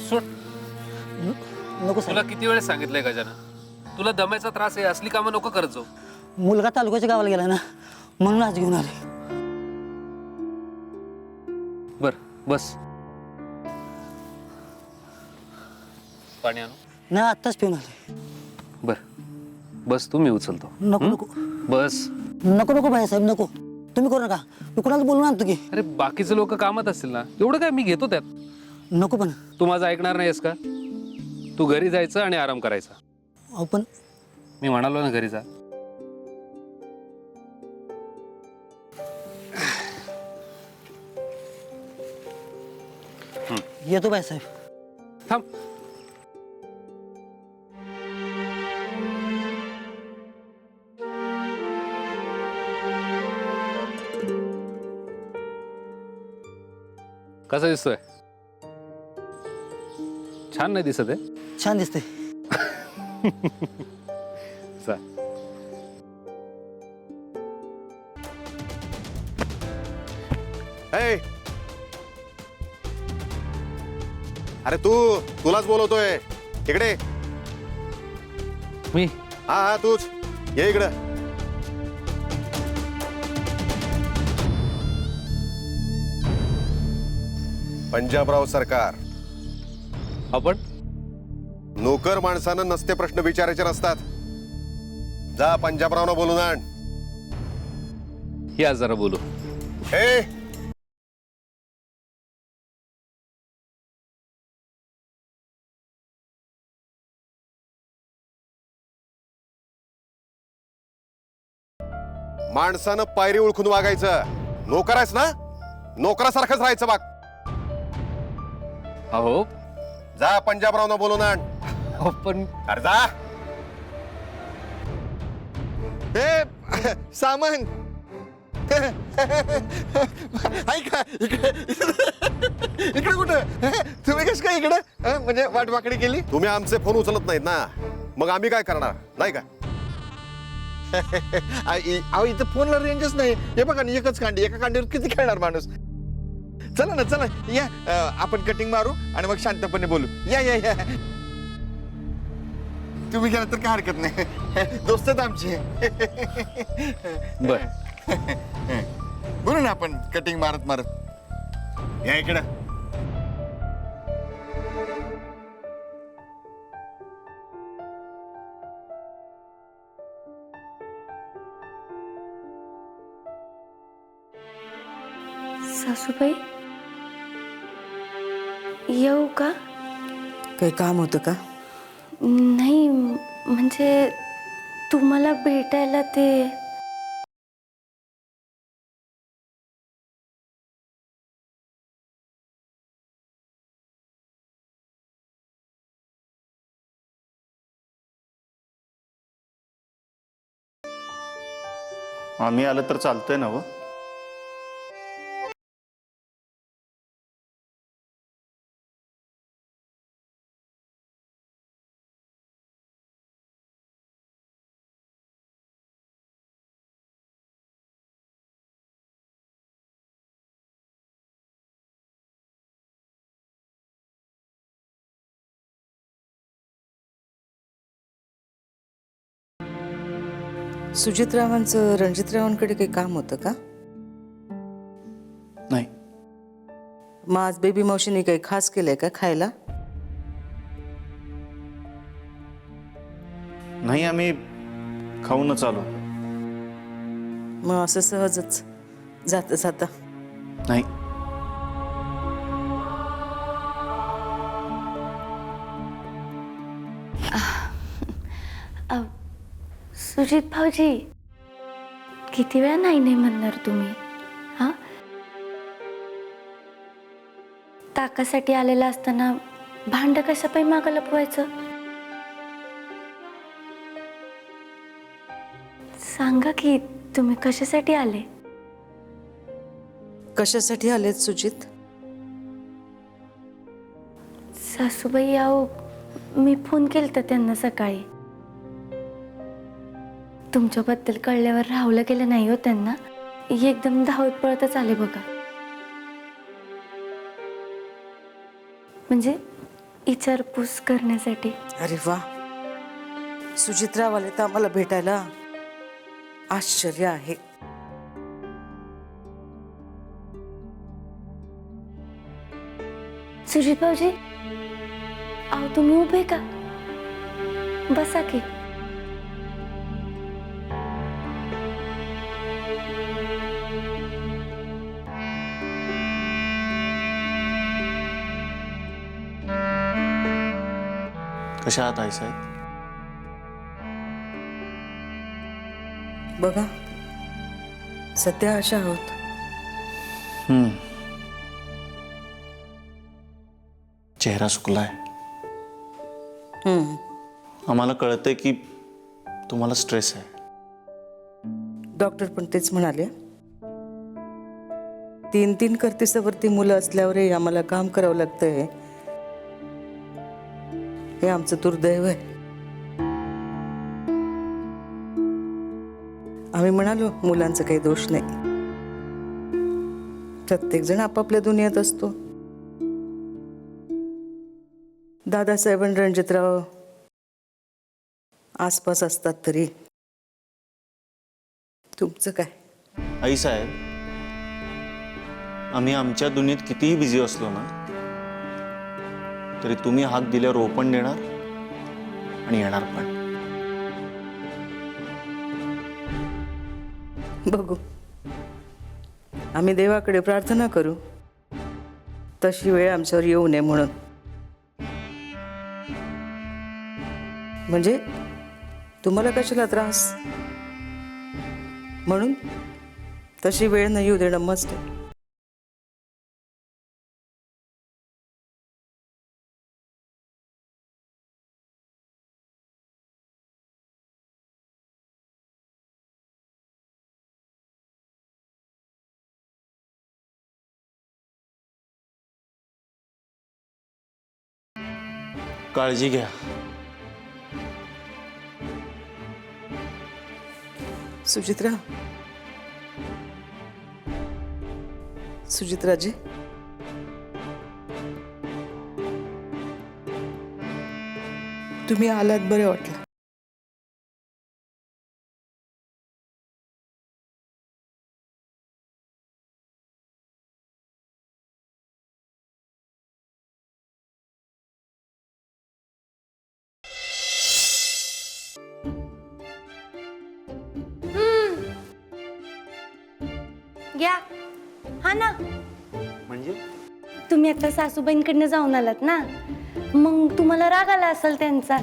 सोड. नको तुला साहेब, किती वेळेस सांगितलंय गजानन, तुला दम्याचा त्रास आहे, असली कामं नको करत जाऊ. मुलगा तालुक्याच्या गावाला गेला ना, म्हणून आज घेऊन आले. बर, बस. पाणी आणू? नाही, आत्ताच पिऊन आले. बर, बस, तू, मी उचलतो. नको नको बस. नको नको भाईसाहेब, नको. तुम्ही करू नका, मी कुणाला बोलून आणतो की. अरे, बाकीचे लोक कामात असतील ना, एवढं काय, मी घेतो त्यात. नको पण. तू माझं ऐकणार नाहीस का? तू घरी जायचं आणि आराम करायचा. अहो पण मी म्हणालो ना, घरी जा. येतो भाईसाहेब. थांब. कसा दिसतोय? छान नाही दिसत आहे? छान दिसते. चा. ए! अरे तुलाच बोलवतोय. इकडे. मी हा तूच ये इकडं. पंजाबराव सरकार, आपण नोकर माणसानं नसते प्रश्न विचारायचे नसतात. जा पंजाबरावनं बोलून आण. या जरा बोलू. हे माणसानं पायरी ओळखून वागायचं. नोकर आहेस ना, नोकरासारखंच राहायचं बाग. अहो जा पंजाबरावनं बोलून आण. पण अरे जा. हे सामान ऐका इकडे इकडे कुठं तुम्ही कसं काय इकडे म्हणजे वाटवाकडी केली. तुम्ही आमचे फोन उचलत नाहीत ना, मग आम्ही काय करणार नाही का? अहो इथं फोनला रेंजच नाही. हे बघा ना, एकच कांडी, एका कांडीवर किती खेळणार माणूस. चला ना चला या, आपण कटिंग मारू आणि मग शांतपणे बोलू. या या या तुम्ही गेला तर काय हरकत नाही. दोस्त आहेत आमचे. बर बोलू ना आपण कटिंग मारत मारत. या इकडं. सासूबाई येऊ का? काही काम होतं का? नाही म्हणजे तुम्हाला भेटायला ते आम्ही आलं तर चालतंय ना? सुजितरावांचं रणजितरावांकडे काही काम होतं का? नाही. मग आज बेबी मावशीने काही खास केलंय का खायला? नाही, आम्ही खाऊनच आलो. मग असं सहजच जाता जाता? नाही. सुजित भाऊजी किती वेळा नाही नाही म्हणणार तुम्ही? हा, ताकासाठी आलेला असताना भांड कशा पायी मागं लपवायचं? सांगा की तुम्ही कशासाठी आले? कशासाठी आलेत सुजित? सासूबाई आहो, मी फोन केलता त्यांना सकाळी. तुमच्याबद्दल कळल्यावर राहवलं गेलं नाही हो त्यांना. एकदम धावत पळतच आले बघा. म्हणजे विचारपूस करण्यासाठी. अरे वा, सुजितराव आले तर आम्हाला भेटायला. आश्चर्य आहे. सुजित भाऊजी आहो, तुम्ही उभे का? बसा की. कशा आहात आई साहेब? बघा, सध्या अशा आहोत. चेहरा सुकलाय. आम्हाला कळतंय की तुम्हाला स्ट्रेस आहे. डॉक्टर पण तेच म्हणाले. तीन करतीसावरती मुलं असल्यावरही आम्हाला काम करावं लागतंय. हे आमचं दुर्दैव आहे. आम्ही म्हणालो मुलांचा काही दोष नाही. प्रत्येक जण आपापल्या दुनियेत असतो. दादासाहेब आणि रणजितराव आसपास असतात तरी तुमचं काय? आई साहेब, आम्ही आमच्या दुनियेत कितीही बिझी असलो ना तरी तुम्ही हाक दिल्यावर ओपन देणार आणि येणार पण. बघू, आम्ही देवाकडे प्रार्थना करू तशी वेळ आमच्यावर येऊ नये म्हणून. म्हणजे तुम्हाला कशाला त्रास, म्हणून तशी वेळ न येऊ देणं मस्त आहे. काळजी घ्या. सुचित्राजी, तुम्ही आलात बरे वाटलं. घ्या. हा ना, म्हणजे तुम्ही आता सासूबाईंकडनं जाऊन आलात ना, मग तुम्हाला राग आला असेल त्यांचा.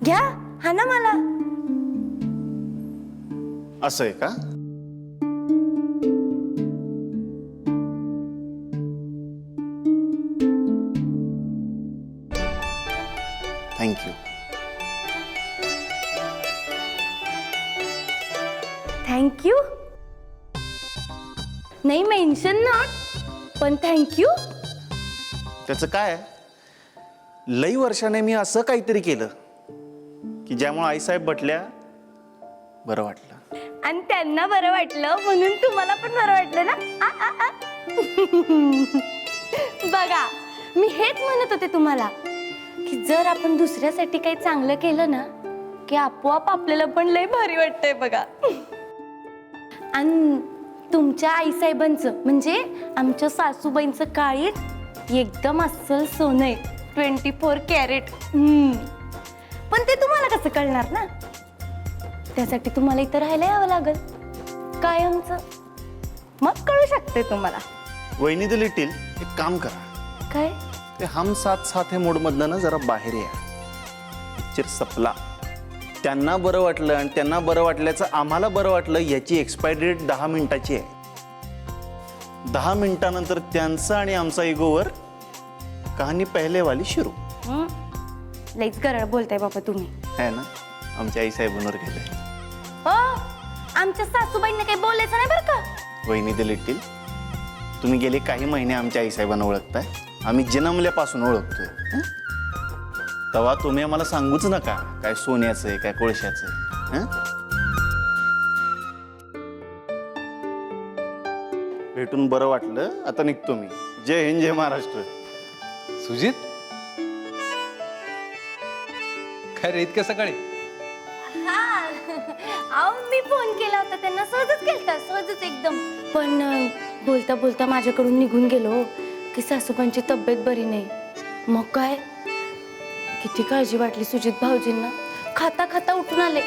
घ्या, हा ना मला. असं आहे का? थँक्यू. थँक्यू नाही, मेन्शन नॉट, पण थँक्यू. त्याचं काय? लई वर्षाने मी असं काहीतरी केलं की ज्यामुळे आईसाहेब बटल्या बरं वाटलं. आणि त्यांना बरं वाटलं म्हणून तुम्हाला पण बरं वाटलं ना. आ, आ, आ. बघा, मी हेच म्हणत होते तुम्हाला की जर आपण दुसऱ्यासाठी काही चांगलं केलं ना की आपोआप आपल्याला पण लय भारी वाटतंय बघा. आणि तुमच्या आईसाहेबांचं म्हणजे आमच्या सासूबाईंचं काळीज एकदम अस्सल सोनं आहे, 24 कॅरेट. पण ते तुम्हाला कसं कळणार ना, त्यासाठी तुम्हाला इथं राहायला यावं लागल कायमचं, मग कळू शकते तुम्हाला. वहिनी द लिटिल, एक काम करा. काय? ते हम साथ साथ हे मोडमधनं ना जरा बाहेर या. पिक्चर सपला. त्यांना बरं वाटलं आणि त्यांना बरं वाटल्याचं आम्हाला बरं वाटलं, याची एक्सपायरी डेट 10 मिनिटाची आहे. 10 मिनिटानंतर त्यांचा आणि आमचा इगोवर कहाणी पहिलेवाली सुरू. लईच गरळ बोलताय बाबा तुम्ही. आहे ना, आमच्या आई साहेबांवर गेले. हो, आमच्या सासूबाईंना काही बोलायचं नाही बरं का. वहिनी द लिटिल, तुम्ही गेले काही महिने आमच्या आई साहेबांना ओळखताय. आम्ही जन्मल्यापासून ओळखतोय. तेव्हा तुम्ही आम्हाला सांगूच नका काय सोन्याचं आहे काय कोळशाचं आहे. भेटून बरं वाटलं. आता निघतो मी. जय हिंद, जय महाराष्ट्र. सुजित, काय रे इतक्या सकाळी? अहो, मी फोन केला होता त्यांना, सहजच केलता, सहजच एकदम. पण बोलता बोलता माझ्याकडून निघून गेलो की सासूबाईंची तब्येत बरी नाही. मग काय, किती काळजी वाटली सुजित भाऊजींना. खाता खाता उठून आले.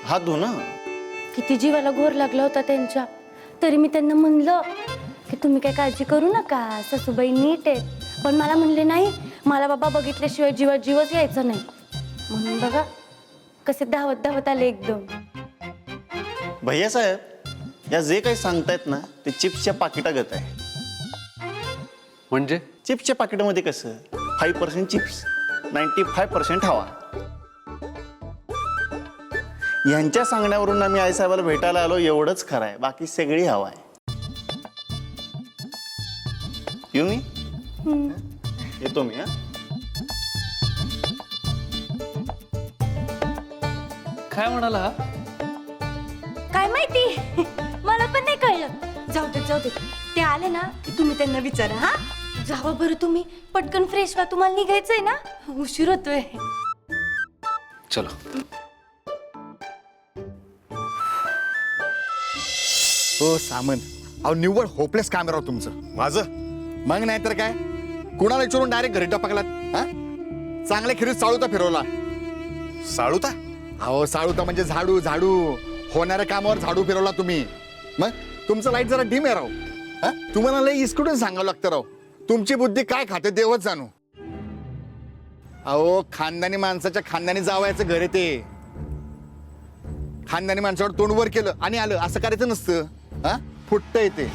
हात धु ना. किती जीवाला घोर लागला होता त्यांच्या. तरी मी त्यांना म्हणलं की तुम्ही काय काळजी करू नका, सासूबाई नीट आहेत. पण मला म्हणले नाही, मला बाबा बघितल्याशिवाय जीवच यायचा नाही. म्हणून बघा कसे धावत धावत आले एकदम. भैया साहेब, या जे काही सांगतायत ना ते चिप्सच्या पाकिटागत आहे. म्हणजे चिप्सच्या पाकिटामध्ये कसं 5% चिप्स, 95% हवा. यांच्या सांगण्यावरून आम्ही आईसाहेबाला भेटायला आलो, एवढंच खरं आहे. बाकी सगळी हवा आहे. येऊ मी येतो मी. काय म्हणाला हा? काय माहिती मला पण नाही कळलं. जाऊ दे ते आले ना की तुम्ही त्यांना विचारा. हा जावा बरं तुम्ही पटकन फ्रेश व्हा, तुम्हाला निघायचंय ना, उशीर होतोय. चलो. हो सामंत, अहो निव्वळ होपलेस काम राव तुमचं. माझं मग नाही तर काय, कुणाला विचारून डायरेक्ट घरी टपकलात. हा चांगल्या खिरीत साळूता फिरवला. साळूता अहो साळूता म्हणजे झाडू झाडू, होणाऱ्या कामावर झाडू फिरवला तुम्ही. मग तुमचं लाईट जरा डिम आहे राव. हा तुम्हाला लई इस्कुटून सांगावं लागतं राव. तुमची बुद्धी काय खाते देवच जाणू. अहो खानदानी माणसाच्या खानदानी जावयाचं घर आहे ते. खानदानी माणसावर तोंड वर केलं आणि आलं असं करायचं नसतं. हा फुटत येते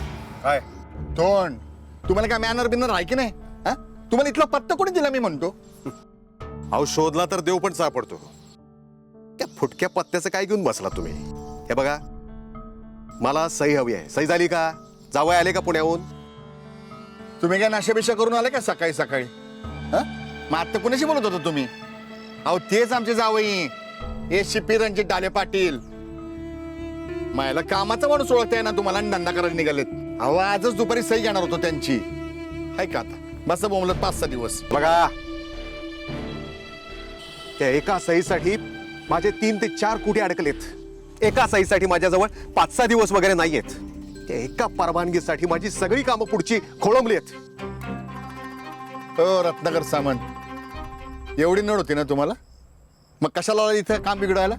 काय तोंड. तुम्हाला काय मॅनर बिनर आहे की नाही? हा तुम्हाला इथला पत्ता कोणी दिला मी म्हणतो? अहो शोधला तर देव पण सापडतो. त्या फुटक्या पत्त्याचं काय घेऊन बसला तुम्ही? हे बघा, मला सही हवी आहे. सही झाली का? जावई आले का पुण्याहून? तुम्ही काय नाशाबिशा करून आले का सकाळी सकाळी? हा मग आता कुणाशी बोलत होता तुम्ही? अहो तेच आमचे जावई ACP रणजित ढाले पाटील. मायला कामाचा माणूस ओळखताय ना तुम्हाला आणि धंदा करायला निघालेत. अहो आजच दुपारी सही घेणार होतो त्यांची. हाय का आता बस बोंबलत 5-6 दिवस. बघा, त्या एका सहीसाठी माझे 3 ते 4 कोटी अडकलेत. एका सहीसाठी माझ्याजवळ 5-6 दिवस वगैरे नाहीयेत. त्या एका परवानगीसाठी माझी सगळी कामं पुढची खोळंबलीत. हो रत्नाकर सामंत, एवढी नड होती ना तुम्हाला? मग कशाला आला इथं काम बिघडायला?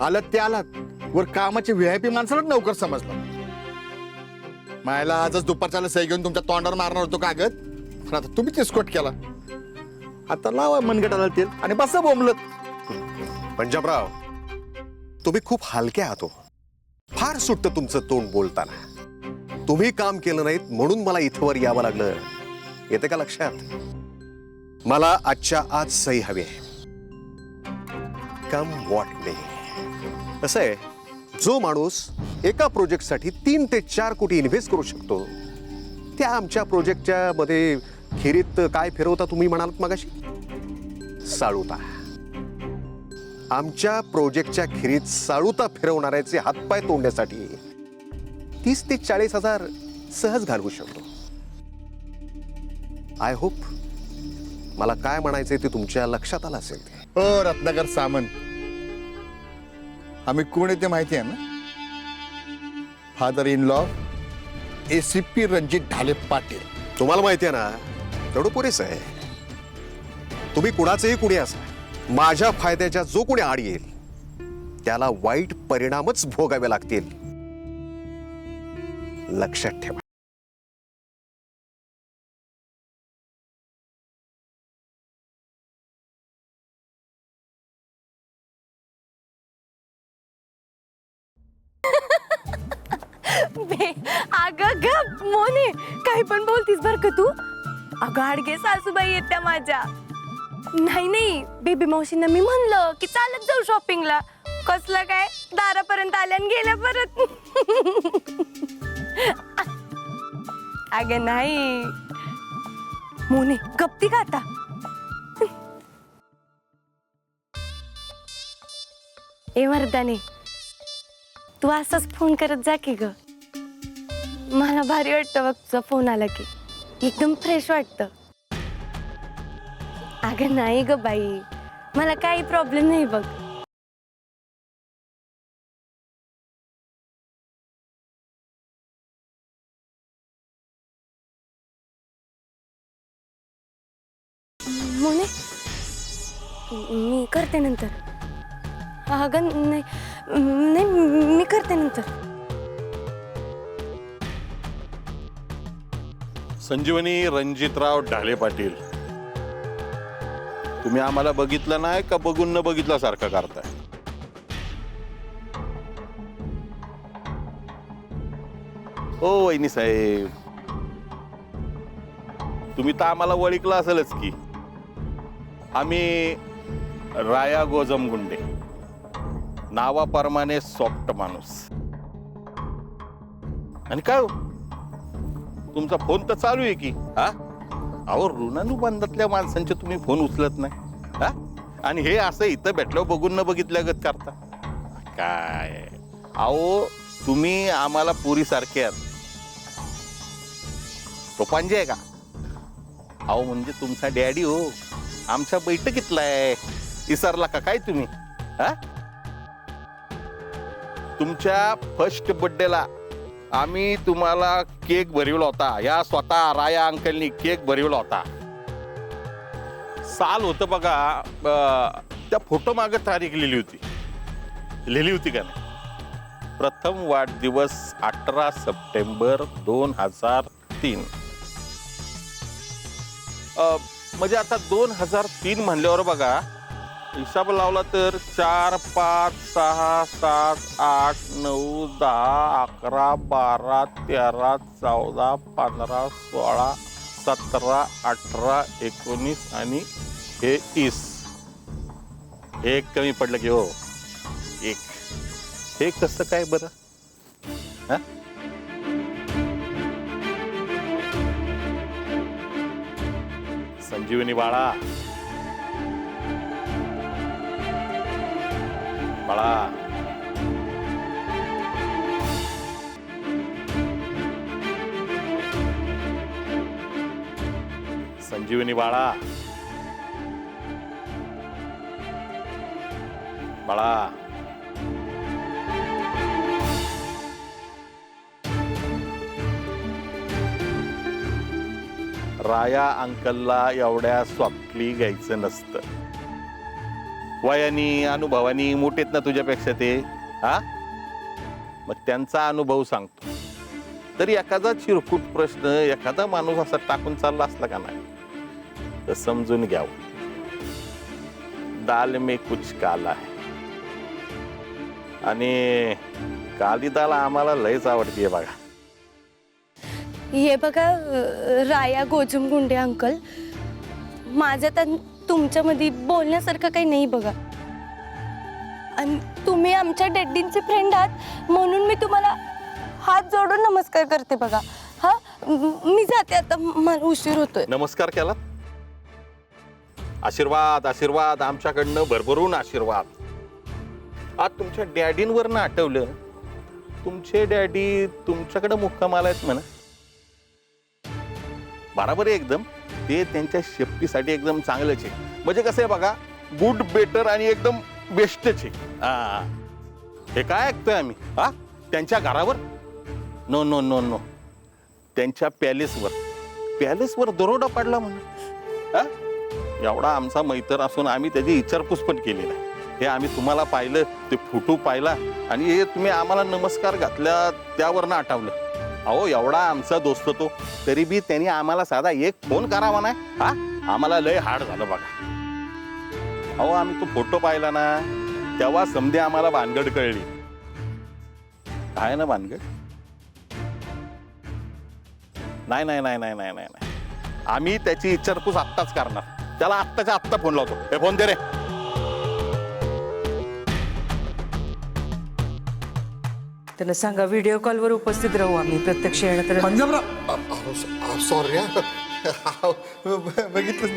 आलात ते आलात, वर कामाचे VIP माणसाला नौकर समजला. मायला आजच दुपारच्याला सही घेऊन तुमच्या तोंडावर मारणार होतो कागद, पण आता तुम्ही तिसकोट केला. आता लावा मनगटाला तेल आणि बसा बोंबलत. पंजाबराव, तुम्ही खूप हलके आहात हो. फार सुटतं तुमचं तोंड बोलताना. तुम्ही काम केलं नाहीत म्हणून मला इथवर यावं लागलं. येते का लक्षात? मला आजच्या आज सही हवी आहे. कम व्हॉट मे. कसं आहे, जो माणूस एका प्रोजेक्टसाठी 3 ते 4 कोटी इन्व्हेस्ट करू शकतो, त्या आमच्या प्रोजेक्टच्या मध्ये खिरीत काय फिरवता तुम्ही म्हणालात मगाशी? साळूता. आमच्या प्रोजेक्टच्या खिरीत साळूता फिरवणाऱ्याचे हातपाय तोडण्यासाठी 30 ते 40 हजार सहज घालवू शकतो. आय होप मला काय म्हणायचंय ते तुमच्या लक्षात आलं असेल. ते हो रत्नाकर सामंत, आम्ही कोण आहे ते माहिती आहे ना? Father in law ACP Ranjit Dhale Patil. तुम्हाला माहिती आहे ना, तेवढं पुरेसं आहे. तुम्ही कुणाचेही कुणी असा, माझ्या फायद्याच्या जो कोणी आड येईल त्याला वाईट परिणामच भोगावे लागतील. लक्षात ठेवा. अगं ग मोने, काही पण बोलतीस बर का तू? अगं आडगे सासूबाई येत त्या माझ्या. नाही बेबी मावशींना मी म्हणलं की चालत जाऊ शॉपिंगला. कसलं काय, दारापर्यंत आल्या आणि गेल्या परत. अगं नाही मोने, गप्ती का आता? ए मर्दाने, तू असाच फोन करत जा की ग. मला भारी वाटतं बघ तुझा फोन आला की, एकदम फ्रेश वाटतं. अगं नाही ग बाई, मला काही प्रॉब्लेम नाही बघ. मोने, मी करते नंतर. अगं नाही मी करते नंतर. संजीवनी रणजितराव ढाले पाटील, तुम्ही आम्हाला बघितलं नाही का बघून न बघितल्यासारखं करताय? ओ वहिनी साहेब, तुम्ही तर आम्हाला ओळखलं असेलच की. आम्ही राया गोजमगुंडे, नावाप्रमाणे सॉफ्ट माणूस. आणि काय हो, तुमचा फोन तर चालू आहे की हा अहो ऋणानुबंधातल्या माणसांचे तुम्ही फोन उचलत नाही हा आणि हे असं इथं भेटल्यावर बघून न बघितल्यागत करता काय अहो तुम्ही आम्हाला पुरीसारखे आहात टोपांजे आहे का अहो म्हणजे तुमचा डॅडी हो आमच्या बैठकीतला आहे विसरला का काय तुम्ही हा तुमच्या फर्स्ट बर्थडेला आम्ही तुम्हाला केक भरवला होता या स्वतः राया अंकलनी केक भरवला होता साल होतं बघा त्या फोटो मागे तारीख लिहिली होती का नाही प्रथम वाढदिवस 18 सप्टेंबर 2003 म्हणजे आता 2003 म्हणल्यावर बघा हिसाब लावला तर 4 5 6 7 8 9 10 11 12 13 14 15 16 17 18 19 आणि हे 20 एक कमी पडलं की हो एक हे कसं काय बरं हा संजीवनी बाळा संजीवनी बाळा राया अंकलला एवढ्या सॉफ्टली घ्यायचं नसतं वयानी अनुभवानी मोठेत ना तुझ्यापेक्षा ते हा मग त्यांचा अनुभव सांगतो तरी एखादा चिरकुट प्रश्न एखादा माणूस असा टाकून चालला असला का नाही तर समजून घ्यावं दाल में कुछ काला है आणि काली दाल आम्हाला लयच आवडतीये बघा हे बघा राया गोजमगुंडे अंकल माझ्यात तुमच्यामध्ये बोलण्यासारखं काही नाही बघा आणि तुम्ही आमच्या डॅडींचे फ्रेंड आहात म्हणून मी तुम्हाला हात जोडून नमस्कार करते बघा हा मी जाते आता मला उशीर होतोय नमस्कार केला आशीर्वाद आशीर्वाद आमच्याकडनं भरभरून आशीर्वाद आज तुमच्या डॅडींवर ना आठवलं तुमचे डॅडी तुमच्याकडे मुक्कामाला आहेत म्हणा बराबर आहे एकदम ते त्यांच्या शेफ्टीसाठी एकदम चांगलंच आहे म्हणजे कसं आहे बघा गुड बेटर आणि एकदम बेस्टच आहे हे काय ऐकतोय आम्ही हा त्यांच्या घरावर नो नो नो नो त्यांच्या पॅलेसवर दरोडा पडला म्हणून हा एवढा आमचा मैत्र असून आम्ही त्याची विचारपूस पण केली नाही हे आम्ही तुम्हाला पाहिलं ते फोटो पाहिला आणि हे तुम्ही आम्हाला नमस्कार घातल्या त्यावर ना आठवलं अहो एवढा आमचा दोस्त तो तरी बी त्यांनी आम्हाला साधा एक फोन करावा नाही हा आम्हाला लय हार्ड झालं बघा अहो आम्ही तो फोटो पाहिला ना तेव्हा समजे आम्हाला भानगड कळली काय ना भानगड नाही नाही नाही नाही नाही नाही आम्ही त्याची विचारपूस आत्ताच करणार त्याला आत्ताच्या आत्ता फोन लावतो हे फोन दे रे त्यांना सांगा व्हिडिओ कॉलवर उपस्थित राहू आम्ही प्रत्यक्ष येणं तर पंजाबराव सॉरी बघितलं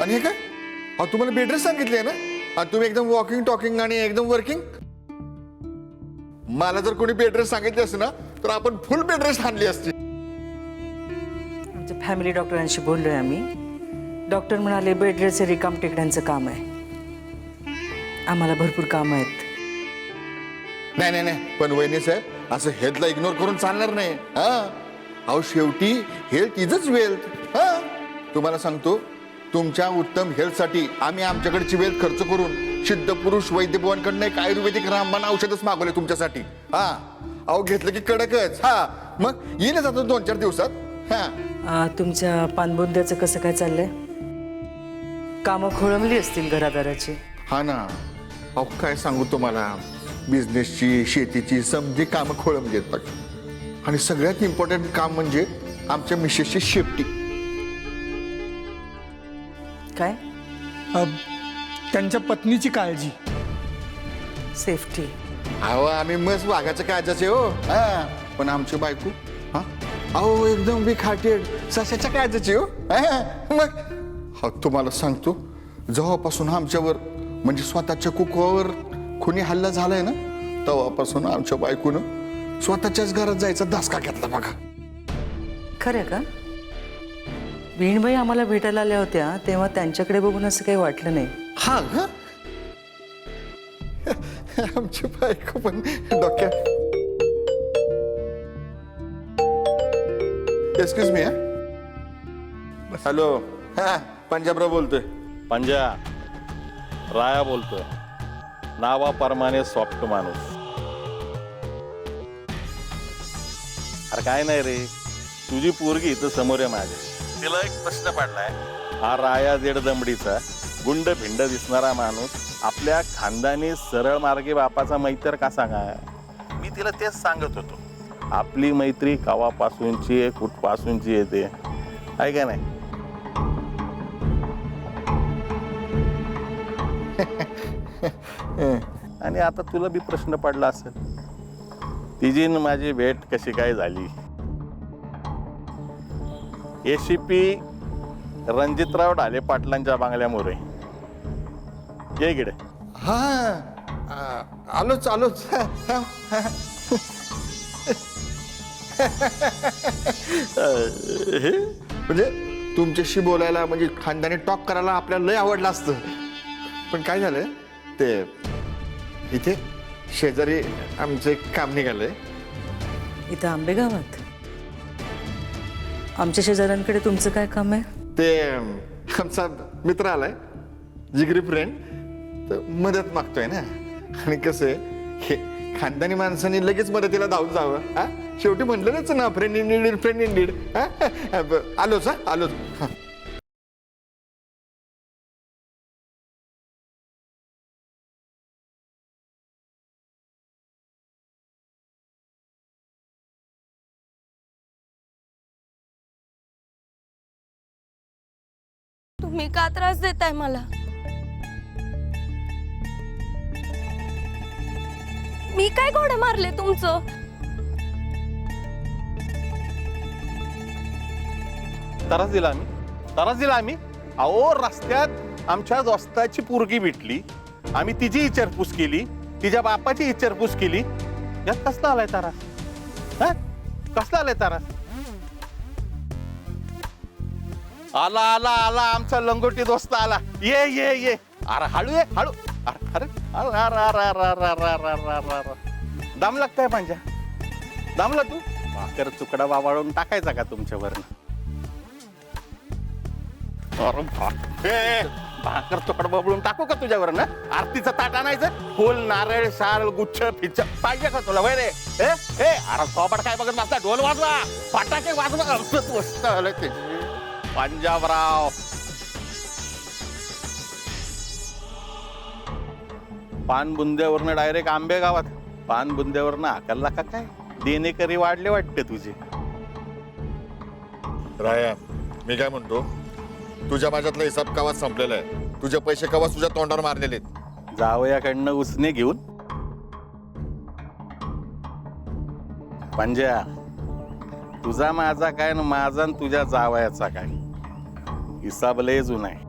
आणि हे काय अहो तुम्हाला बेड रेस्ट सांगितले ना तुम्ही एकदम वॉकिंग टॉकिंग आणि एकदम वर्किंग मला जर कोणी बेड रेस्ट सांगितले असते ना तर आपण फुल बेड रेस्ट आणली असती आमच्या फॅमिली डॉक्टरांशी बोललोय आम्ही डॉक्टर म्हणाले बेड रेस्ट हे रिकाम टेकड्यांचं काम आहे आम्हाला भरपूर काम आहेत नाही नाही नाही पण वहिनी साहेब असं हेल्थला इग्नोर करून चालणार नाही हा अहो शेवटी हेल्थ इजच वेल्थ हा तुम्हाला सांगतो तुमच्या उत्तम हेल्थसाठी आम्ही आमच्याकडची वेल्थ खर्च करून सिद्ध पुरुष वैद्यभवांकडनं एक आयुर्वेदिक रामबाण औषधच मागवले तुमच्यासाठी हा अहो घेतलं की कडकच हा मग येईल जातो 2-4 दिवसात हा तुमच्या पानबुंद्याचं कसं काय चाललंय कामं खोळंबली असतील घरादाराची हा ना अहो काय सांगू तुम्हाला बिझनेसची शेतीची समजी कामं खोळंबली आहेत आणि सगळ्यात इम्पॉर्टंट काम म्हणजे आमच्या मिसेसची शेफ्टी काय त्यांच्या पत्नीची काळजी सेफ्टी अहो आम्ही मस्त वाघाच्या काळजाचे हो हा पण आमची बायको हा अहो एकदम बी खाटेड सशाच्या काळजाची हो मग हो तुम्हाला सांगतो जेव्हापासून आमच्यावर म्हणजे स्वतःच्या कुकवावर खुनी हल्ला झालाय ना तेव्हापासून आमच्या बायकोनं स्वतःच्याच घरात जायचा धासका घेतला बघा. खरं का? वीणबाई आम्हाला भेटायला आल्या होत्या तेव्हा त्यांच्याकडे बघून असं काही वाटलं नाही. हा का आमची बायको पण डोक्यात. एक्सक्यूज मी हॅलो हा पंजाबराव बोलतोय. पंजा राया बोलतोय. नावाप्रमाणे सॉफ्ट माणूस. अरे काय नाही रे तुझी पोरगी इथं समोर आहे माझ्या. तिला एक प्रश्न पडलाय हा राया जेड दमडीचा गुंड भिंड दिसणारा माणूस आपल्या खानदानी सरळ मार्गी बापाचा मैत्र का सांगा. मी तिला तेच सांगत होतो आपली मैत्री कावापासूनची आहे कुठपासूनची येते आहे का नाही. आणि आता तुला बी प्रश्न पडला असेल तिची न माझी भेट कशी काय झाली. एसीपी रणजितराव ढाले पाटलांच्या बांगल्यामुळे ये इकडे. हा आलोच आलोच. म्हणजे तुमच्याशी बोलायला म्हणजे खानदानी टॉक करायला आपल्याला लय आवडलं असतं पण काय झालं ते इथे शेजारी आमचं एक काम निघालंय. इथं आंबेगावात आमच्या शेजाऱ्यांकडे तुमचं काय काम आहे? ते आमचा मित्र आलाय जिगरी फ्रेंड तर मदत मागतोय ना आणि कसं आहे हे खानदानी माणसांनी लगेच मदतीला धावून जावं. हा शेवटी म्हणलंच ना friend in need friend in need. आलोच हा आलोच. तुम्ही का त्रास देताय मला? मी काय घोडे मारले तुमचं? त्रास दिला आम्ही. अहो रस्त्यात आमच्या दोस्ताची पोरगी भेटली आम्ही तिची विचारपूस केली तिच्या बापाची विचारपूस केली यात कसला आलाय त्रास. हा कसला आलाय त्रास. आला आला आला आमचा लंगोटी दोस्त आला. ये ये ये अरे हळू ये हळू. अरे दामला काय पांजा दामला तू भाकर तुकडा वावळून टाकायचा का तुमच्यावर. भाकर तुकडा बाबळून टाकू का तुझ्यावर ना. आरतीचं ताट आणायचं फुल नारळ शाल गुच्छ फिच्छ पाहिजे का तुला वय रे. अरे सोबत काय बघत बसला ढोल वाजवा फटाके वाजवा असंच वस्त आलं ते. पंजाबराव पानबुंद्यावरनं डायरेक्ट आंबेगावात. पानबुंद्यावरनं आकलला का काय देणेकरी वाढले वाटते तुझे. राया मी काय म्हणतो तुझ्या माझ्यातला हिसाब कवाच संपलेला आहे. तुझे पैसे कवाच तुझ्या तोंडावर मारलेले आहेत. जावयाकडनं उसने घेऊन पंजा तुझा माझा काय ना माझा न तुझ्या जावयाचा काय हिसाब लय जुना आहे.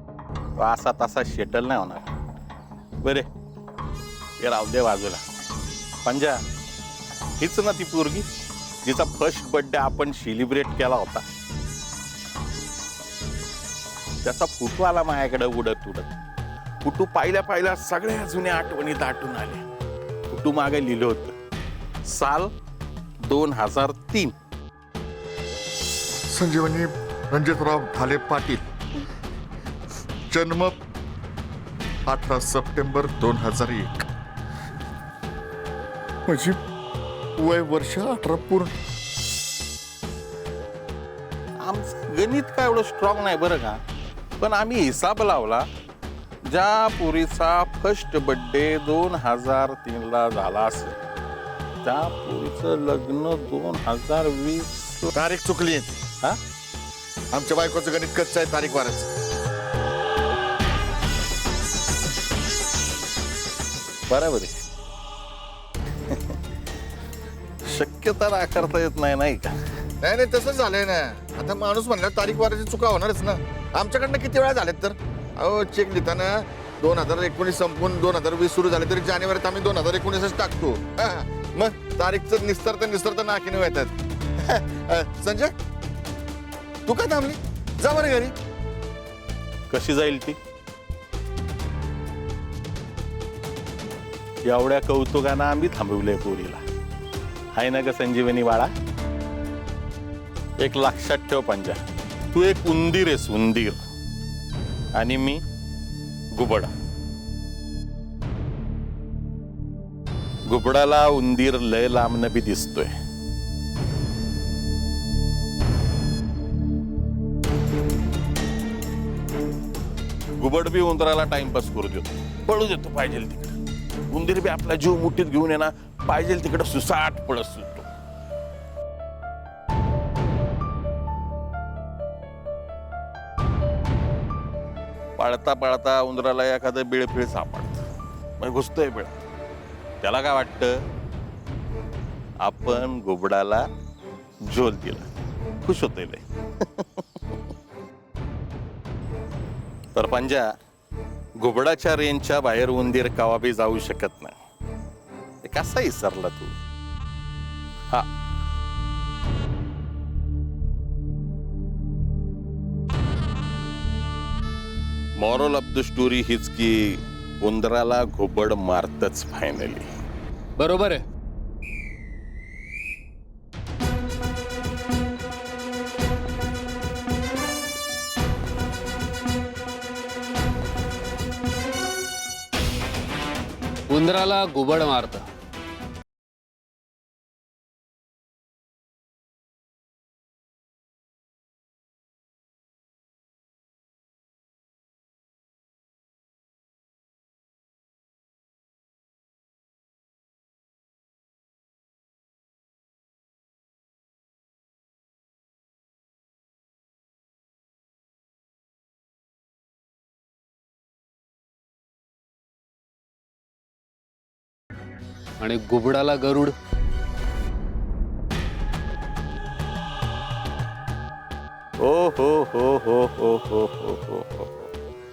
तो असा तसा शेटल नाही होणार. बरे हे राहू दे बाजूला. पंजा हीच ना ती पोरगी जिचा फर्स्ट बर्थडे आपण सेलिब्रेट केला होता. त्याचा फोटो आला माझ्याकडे उडत उडत. फोटो पाहिल्या सगळ्या जुन्या आठवणी दाटून आल्या. फोटो मागे लिहिलं होतं साल 2003. संजीवनी रणजितराव ढाले पाटील जन्म 18 सप्टेंबर 2001. म्हणजे वय वर्ष 18 पूर्ण. आमचं गणित काय एवढं स्ट्रॉंग नाही बरं का पण आम्ही हिसाब लावला ज्या पोरीचा फर्स्ट बर्थडे 2003 झाला असेल त्या पोरीचं लग्न 2020. तारीख चुकली आहे. हा आमच्या बायकोचं गणित कच्चं आहे तारीख वाराचं. बरोबर आहे. शक्यता नाकारता येत नाही का. नाही नाही तसंच झालंय ना. आता माणूस म्हणला तारीख वाराची चुका होणारच ना. आमच्याकडनं किती वेळा झालेत तर. अहो चेक लिहिताना 2019 संपून 2020 सुरू झाले तरी जानेवारीत आम्ही 2019च टाकतो. हा, मग तारीखचं निस्तरता नाकीने येतात. संजय तू का थांबली? जा बरं घरी. कशी जाईल ती? एवढ्या कौतुकानं आम्ही थांबवलंय पोरीला. आहे ना ग संजीवनी बाळा? एक लक्षात ठेव पंजा, तू एक उंदीर आहेस, उंदीर. आणि मी गुबड. गुबडाला उंदीर लय लांबनं बी दिसतोय. गुबड बी उंदराला टाइमपास करू देतो, पळू देतो पाहिजे तिकडे. उंदीर बी आपला जीव मुठीत घेऊन येणार, पाहिजे तिकडे सुसाट पळत सुटतो. पळता पळता उंदराला एखादं बिळफिळ सापडतं, मग घुसतोय बिळ. त्याला काय वाटतं, आपण गुबडाला झोल दिला, खुश होतोय लय. तर पंजा, घुबडाच्या रेंजच्या बाहेर उंदीर कवा बी जाऊ शकत नाही. हे कसा विसरला तू? हा, मॉरल ऑफ द स्टोरी हीच की उंदराला घुबड मारतच फायनली. बरोबर आहे. उंदराला घुबड मारतं. आणि गुबडाला गरुड. हो हो हो हो हो हो हो हो हो.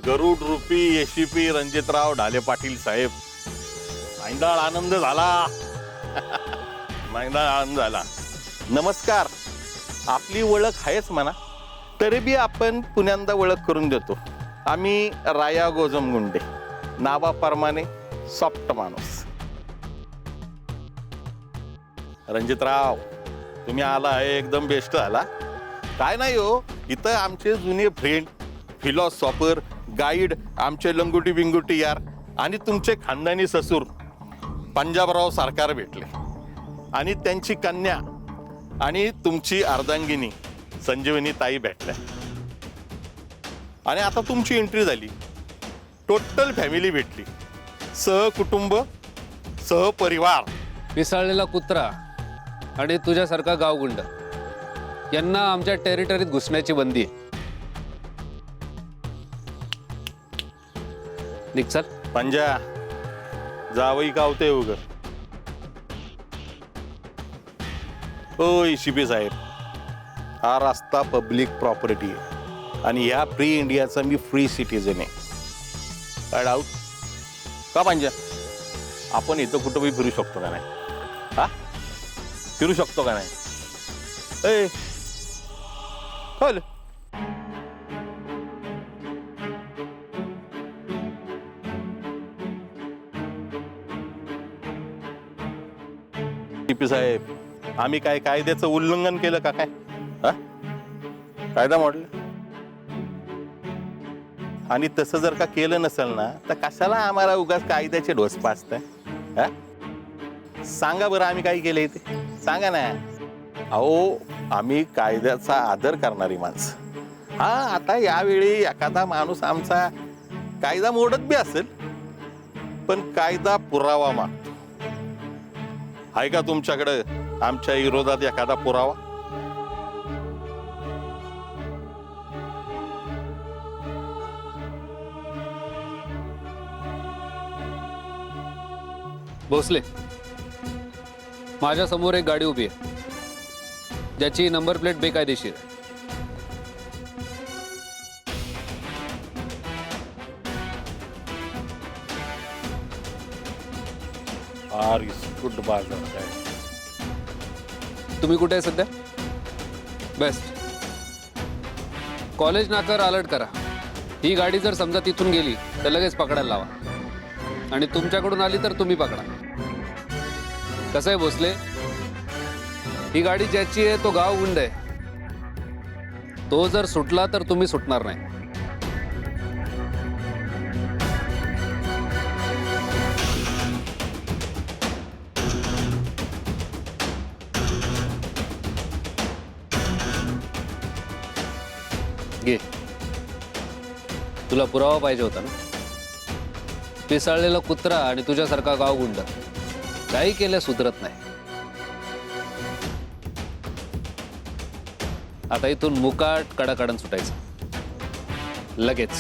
गरुड रूपी एसीपी रणजितराव ढाले पाटील साहेब, मैंदाळ आनंद झाला. मैंदाळ आनंद झाला. नमस्कार. आपली ओळख आहेच म्हणा, तरी बी आपण पुण्यांदा ओळख करून देतो. आम्ही राया गोजमगुंडे, नावाप्रमाणे सॉफ्ट माणूस. रणजितराव, तुम्ही आला आहे एकदम बेस्ट आला. काय नाही हो, इथं आमचे जुने फ्रेंड, फिलॉसॉफर, गाईड, आमचे लंगुटी बिंगुटी यार आणि तुमचे खानदानी ससूर पंजाबराव सरकार भेटले. आणि त्यांची कन्या आणि तुमची अर्धांगिनी संजीवनी ताई भेटल्या. आणि आता तुमची एंट्री झाली. टोटल फॅमिली भेटली, सहकुटुंब, सहपरिवार. पिसाळलेला कुत्रा आणि तुझ्यासारखा गावगुंड यांना आमच्या टेरिटरीत घुसण्याची बंदी आहे. निघचाल. पंजा, जावई गावते उग. ओ शिपी साहेब, हा रस्ता पब्लिक प्रॉपर्टी आहे आणि ह्या फ्री इंडियाचा मी फ्री सिटीजन आहे. काय डाऊट का पंजा? आपण इथं कुठं बी फिरू शकतो का नाही? हा, फिरू शकतो का नाही? ए चल. टीपी साहेब, आम्ही काय कायद्याचं उल्लंघन केलं का काय? हा, कायदा मोडला. आणि तसं जर का केलं नसेल ना, तर कशाला आम्हाला उगाच कायद्याचे ढोस पाचताय? हा, सांगा बरं, आम्ही काय केलंय ते सांगा ना. अहो, आम्ही कायद्याचा आदर करणारी माणसं. हा, आता यावेळी एखादा माणूस आमचा कायदा मोडत बी असेल, पण कायदा पुरावा मागतो. आहे का तुमच्याकडे आमच्या विरोधात एखादा पुरावा? भोसले, माझ्या समोर एक गाडी उभी आहे. ज्याची नंबर प्लेट बेकायदेशीर आहे. फार गुड बाजार काय. तुम्ही कुठे आहे सध्या? बेस्ट. कॉलेज नाक्यावर अलर्ट करा. ही गाडी जर समजा तिथून गेली तर लगेच पकडायला लावा आणि तुमच्याकडून आली तर तुम्ही पकडा. कसं आहे भोसले, ही गाडी ज्याची आहे तो गाव गुंड आहे. तो जर सुटला तर तुम्ही सुटणार नाही. घे. तुला पुरावा पाहिजे होता ना. पिसाळलेला कुत्रा आणि तुझ्यासारखा गावगुंड काही केल्या सुधरत नाही. आता इथून मुकाट कडाकडन सुटायचं लगेच.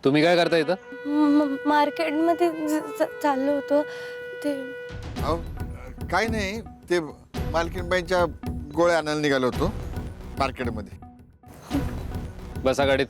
तुम्ही काय करता इथं? मार्केटमध्ये चाललो होतो ते. अहो काय नाही, ते मालकीनबाईंच्या गोळ्या आणायला निघालो होतो मार्केटमध्ये. बसा गाडीत.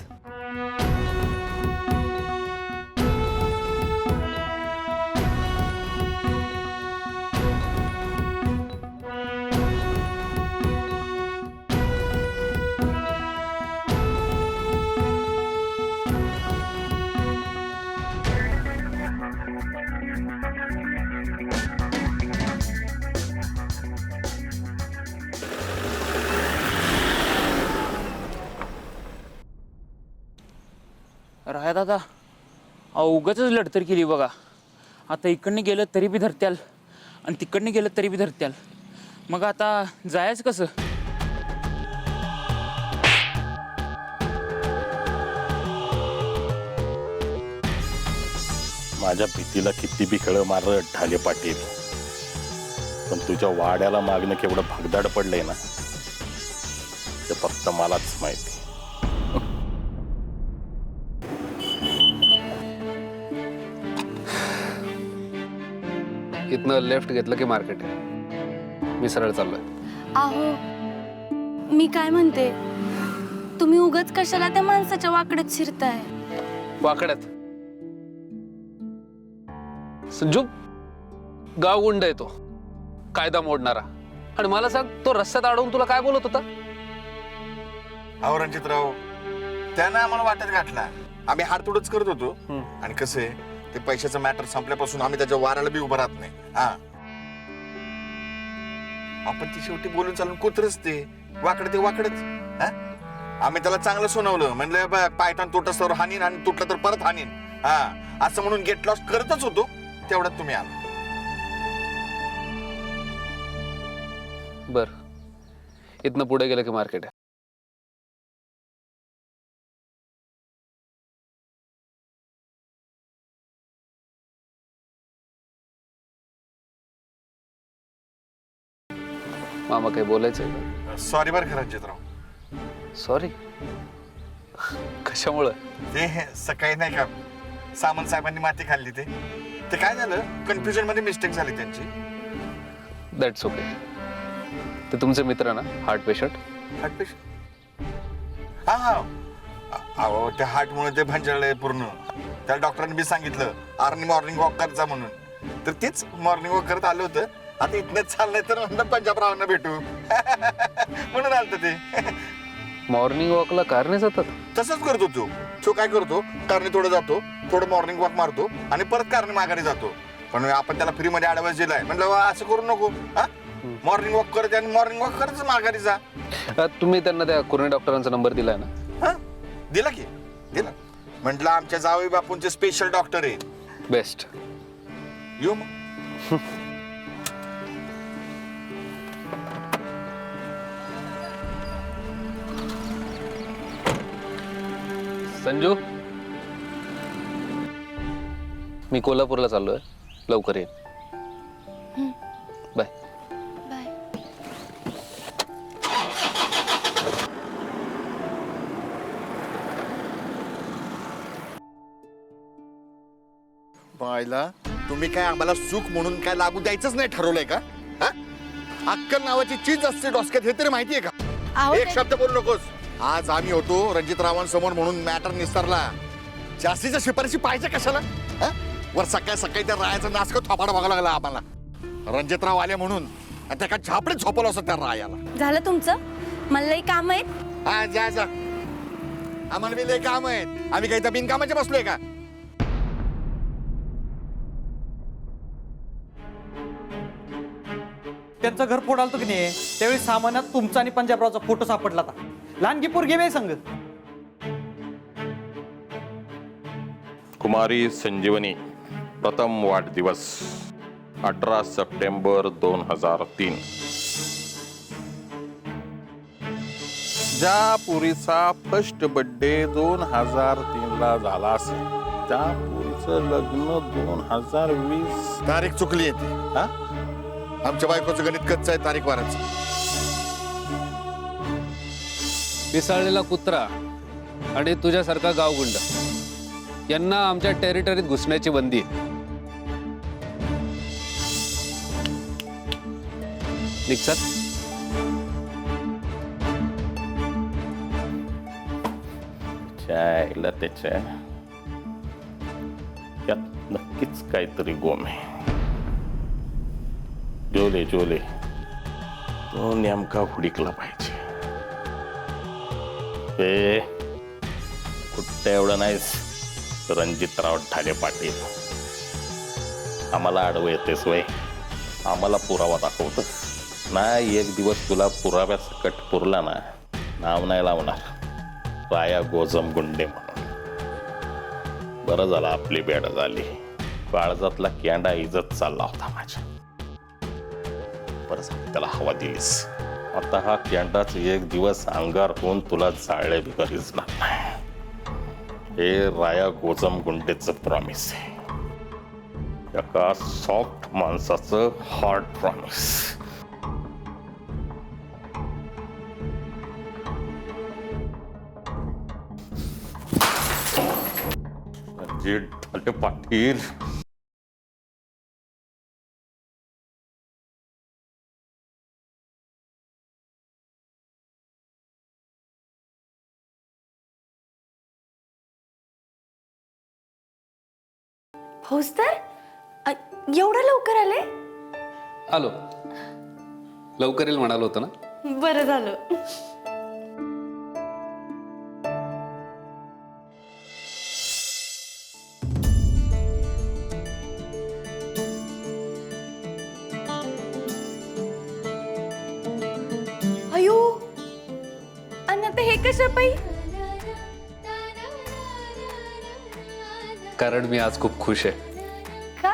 राय दादा, उगाच लढतर केली बघा. आता इकडनं गेलं तरी बी धरत्याल आणि तिकडनं गेलं तरी बी धरत्याल. मग आता जायचं कसं? माझ्या भीतीला किती बी खेळ मारलं ढाले पाटील, पण तुझ्या वाड्याला मागणं केवढं भगदाड पडलंय ना ते फक्त मलाच माहिती. इथनं लेफ्ट घेतलं की मार्केट आहे. मी सरळ चाललोय. आहो मी काय म्हणते, तुम्ही उगाच कशाला त्या माणसाच्या वाकड्यात शिरताय? वाकड्यात संजू गावगुंड आहे तो, कायदा मोडणारा. आणि मला सांग, तो रस्त्यात अडवून तुला काय बोलत होता? अहो रणजितराव, त्यानं आम्हाला वाटत घातला. आम्ही हाडतोडच करत होतो. आणि कसं आहे, ते पैशाचं मॅटर संपल्यापासून आम्ही त्याच्या वाराला बी उभं राहत नाही. हा, आपण ती शेवटी बोलून चालून कुत्रच ते वाकड, ते वाकडच. आम्ही त्याला चांगलं सुनावलं, म्हणलं पायतान तुटस्तर हानीन आणि तुटलं तर परत हानीन. हा, असं म्हणून गेट लॉस करतच होतो, तेवढ्यात तुम्ही आला. बर, इथनं पुढे गेलं की मार्केट आहे. मामा काही बोलायचंय? सॉरी बरं का रणजितराव. सॉरी कशामुळं? ते सकाळी नाही का सामंत साहेबांनी माती खाल्ली, ते काय झालं, कन्फ्युजन मध्ये मिस्टेक झाली त्यांची. That's okay. ते तुमचे मित्र ना, हार्ट पेशंट? Heart patient? हा हा. अहो त्या हार्ट मुळे ते भंजाळलंय पूर्ण. त्या डॉक्टरांनी बी सांगितलं अर्ली मॉर्निंग वॉक करजा म्हणून. तर तेच मॉर्निंग वॉक करत आलं होतं. आता इथनच चाललंय तर म्हणलं पंजाबरावांना भेटू म्हणून आलत ते. मॉर्निंग वॉकला कारने जातात? तसंच करतो तो काय करतो, कारने थोडं जातो, थोडं मॉर्निंग वॉक मारतो आणि परत कारने माघारी जातो. पण आपण त्याला फ्री मध्ये ऍडव्हान्स दिलाय, म्हणलं असं करू नको. मॉर्निंग वॉक करत आणि मॉर्निंग वॉक करत माघारी जा. तुम्ही त्यांना त्या कुर्णे डॉक्टरांचा नंबर दिलाय ना? हा, दिला की दिला. म्हटलं आमच्या जावई बापूंचे स्पेशल डॉक्टर आहे. बेस्ट. येऊ मग. संजू, मी कोल्हापूरला चाललोय, लवकर ये. बाय. बाय. बायला, तुम्ही काय आम्हाला सुख म्हणून काय लागू द्यायचंच नाही ठरवलंय का? हा, अक्कल नावाची चीज असते डोसक्यात, हे तरी माहितीये का? अहो, एक शब्द बोलू नकोस. आज आम्ही होतो रणजितरावांसमोर म्हणून मॅटर निस्तारला. जास्तीच्या शिफारशी पाहिजे कशाला? हा? वर सकाळी सकाळी त्या रायाचा नासकं थोपाडा बघायला लागला आम्हाला. रणजितराव आले म्हणून आणि त्या का झापडे झोपलं असं त्या रायाला. झालं तुमचं? मला लई काम आहेत. हा जा जा, आम्हाला बी लय काम आहेत. आम्ही काही तर बिनकामाचे बसलोय का? त्यांचं घर फोडालतो की नाही त्यावेळी सामान्यात तुमचा आणि पंजाबरावचा फोटो सापडला होता. लहानगी पोरगी वे संग. कुमारी संजीवनी प्रथम वाढदिवस 18 सप्टेंबर 2003. ज्या पुरीचा फर्स्ट बर्थडे 2003 ला झाला असेल त्या पुरीचं लग्न 2020. तारीख चुकली आहे. हा? आमच्या बायकोचं गणित कच्चं आहे तारीख वाराचं. पिसाळलेला कुत्रा आणि तुझ्यासारखा गावगुंड यांना आमच्या टेरिटरीत घुसण्याची बंदी आहे. निघतात. त्याला त्याच्या यात नक्कीच काहीतरी गोम आहे. जोले जोले तो नेमका हुडकला पाहिजे. ए कुठं एवढं नाहीस रणजितराव ठाले पाटील. आम्हाला आडवं येतेस वय, आम्हाला पुरावा दाखवतो नाही. एक दिवस तुला पुराव्यासकट पुरला ना, नाव नाही लावणार राया गोजम गुंडे म्हणून. बरं झालं आपली बेड झाली. काळजातला कॅंडा इजत चालला होता माझ्या. बरं झालं त्याला हवा दिलीस. आता हा कॅंडाच एक दिवस अंगार होऊन तुला जाळले बी गरजणार नाही. हे राया गोजम गुंडेचं प्रॉमिस आहे. एका सॉफ्ट माणसाचं हार्ड प्रॉमिस. ठाले पाटील फौजदार एवढं लवकर आले? आलो. लवकर येईल म्हणालो होतं ना. बरं झालं. अयो आणि आता हे कशा पायी? कारण मी आज खूप खुश आहे. का?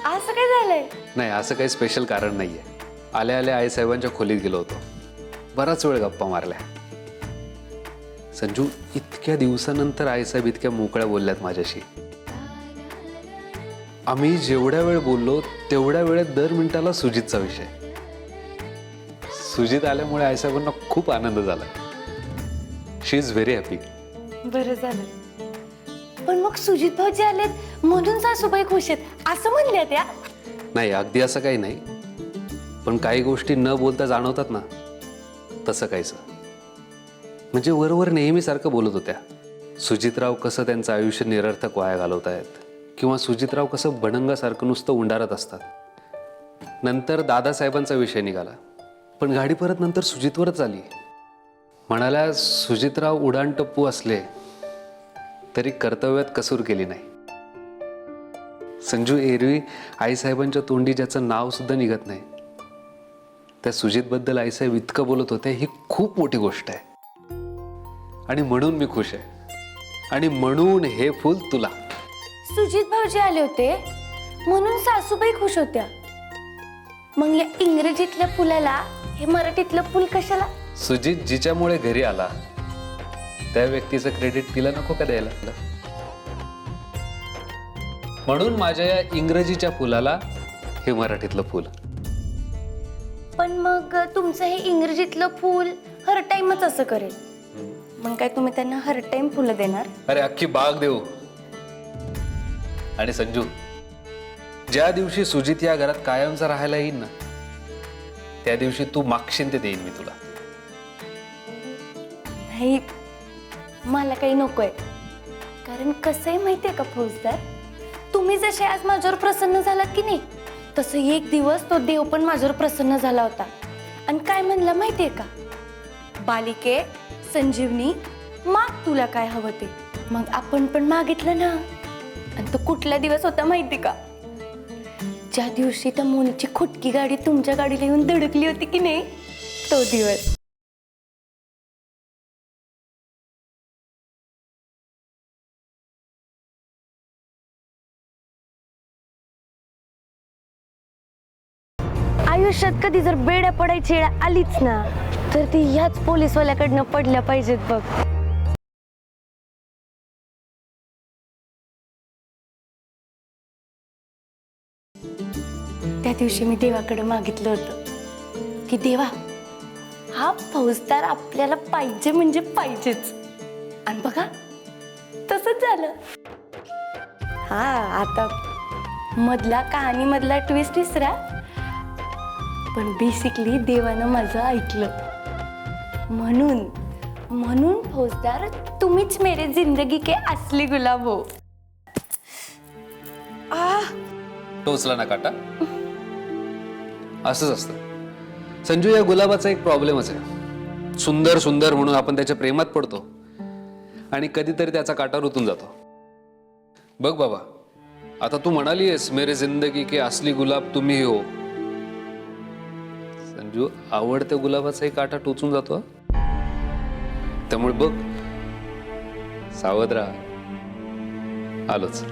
असं काय झालंय? नाही, असं काही स्पेशल कारण नाहीये. आल्या आल्या आईसाहेबांच्या खोलीत गेलो होतो. बराच वेळ गप्पा मारल्या. संजू, इतक्या दिवसानंतर आईसाहेब इतक्या मोकळ्या बोलल्यात माझ्याशी. आम्ही जेवढ्या वेळ बोललो तेवढ्या वेळेत दर मिनिटाला सुजितचा विषय. सुजित आल्यामुळे आईसाहेबांना खूप आनंद झाला. शी इज व्हेरी हॅपी. बरं झालं. पण मग सुजित भाऊजी आलेत म्हणून सासूबाई खुश आहेत असं म्हणल्या त्या? नाही, अगदी असं काही नाही. पण काही गोष्टी न बोलता जाणवतात ना, तसं काहीच. म्हणजे वरवर नेहमीसारखं बोलत होत्या. सुजितराव कसं त्यांचं आयुष्य निरर्थक वाया घालवत आहेत, किंवा सुजितराव कसं बनंगासारखं नुसतं उंडारत असतात. नंतर दादासाहेबांचा विषय निघाला, पण गाडी परत नंतर सुजितवरच आली. म्हणाल्या सुजितराव उडाणटप्पू असले तरी कर्तव्यात कसूर केली नाही. संजू, एरवी आईसाहेबांच्या तोंडी ज्याचं नाव सुद्धा निघत नाही त्या सुजितबद्दल आईसाहेब इतकं बोलत होते, ही खूप मोठी गोष्ट आहे. आणि म्हणून मी खुश आहे. आणि म्हणून हे फुल तुला. सुजित भाऊजी आले होते म्हणून सासूबाई खुश होत्या. मग या इंग्रजीतल्या फुलाला हे मराठीतलं फुल कशाला? सुजित जिच्यामुळे घरी आला त्या व्यक्तीचं क्रेडिट तिला नको का द्यायला? म्हणून माझ्या या इंग्रजीच्या फुलाला हे मराठीतलं फुल. पण मग तुमचं हे इंग्रजीतलं फुल हर टाइमच असं करेल, मग काय तुम्ही त्यांना हर टाइम फुलं देणार? अरे अख्खी बाग देऊ. आणि संजू, ज्या दिवशी सुजित या घरात कायमचा राहायला येईल ना, त्या दिवशी तू मागशील ते देईन मी तुला. नाही, मला काही नकोय. कारण कसं आहे माहितीये का फौजदार, तुम्ही जसे आज माझ्यावर प्रसन्न झालात की नाही, तसं एक दिवस तो देव पण माझ्यावर प्रसन्न झाला होता. आणि काय म्हणला माहितीये का, बालिके संजीवनी माग तुला काय हवं ते. मग आपण पण मागितलं ना. आणि तो कुठला दिवस होता माहिती का, ज्या दिवशी त्या मोनीची खुटकी गाडी तुमच्या गाडीला येऊन धडकली होती की नाही, तो दिवस. आयुष्यात कधी जर बेड्या पडायची वेळ आलीच ना, तर ती ह्याच पोलीसवाल्याकडनं पडल्या पाहिजेत बघ. त्या दिवशी मी देवाकडे मागितलं होतं की देवा, हा फौजदार आपल्याला पाहिजे म्हणजे पाहिजेच. आणि बघा तसंच झालं. हा, आता मधला कहाणी मधला ट्विस्ट विसरा, पण बेसिकली देवानं माझं ऐकलं. म्हणून फौजदार, तुम्हीच मेरे जिंदगी के असली गुलाब हो. टोचला ना काटा. असंच असतं संजू. या गुलाबाचा एक प्रॉब्लेमच आहे. सुंदर सुंदर म्हणून आपण त्याच्या प्रेमात पडतो आणि कधीतरी त्याचा काटा रुतून जातो. बघ बाबा, आता तू म्हणालीयस मेरे जिंदगी के असली गुलाब तुम्ही हो. संजू, आवडत्या गुलाबाचाही काटा टोचून जातो. त्यामुळे बघ, सावध राहा. आलोच.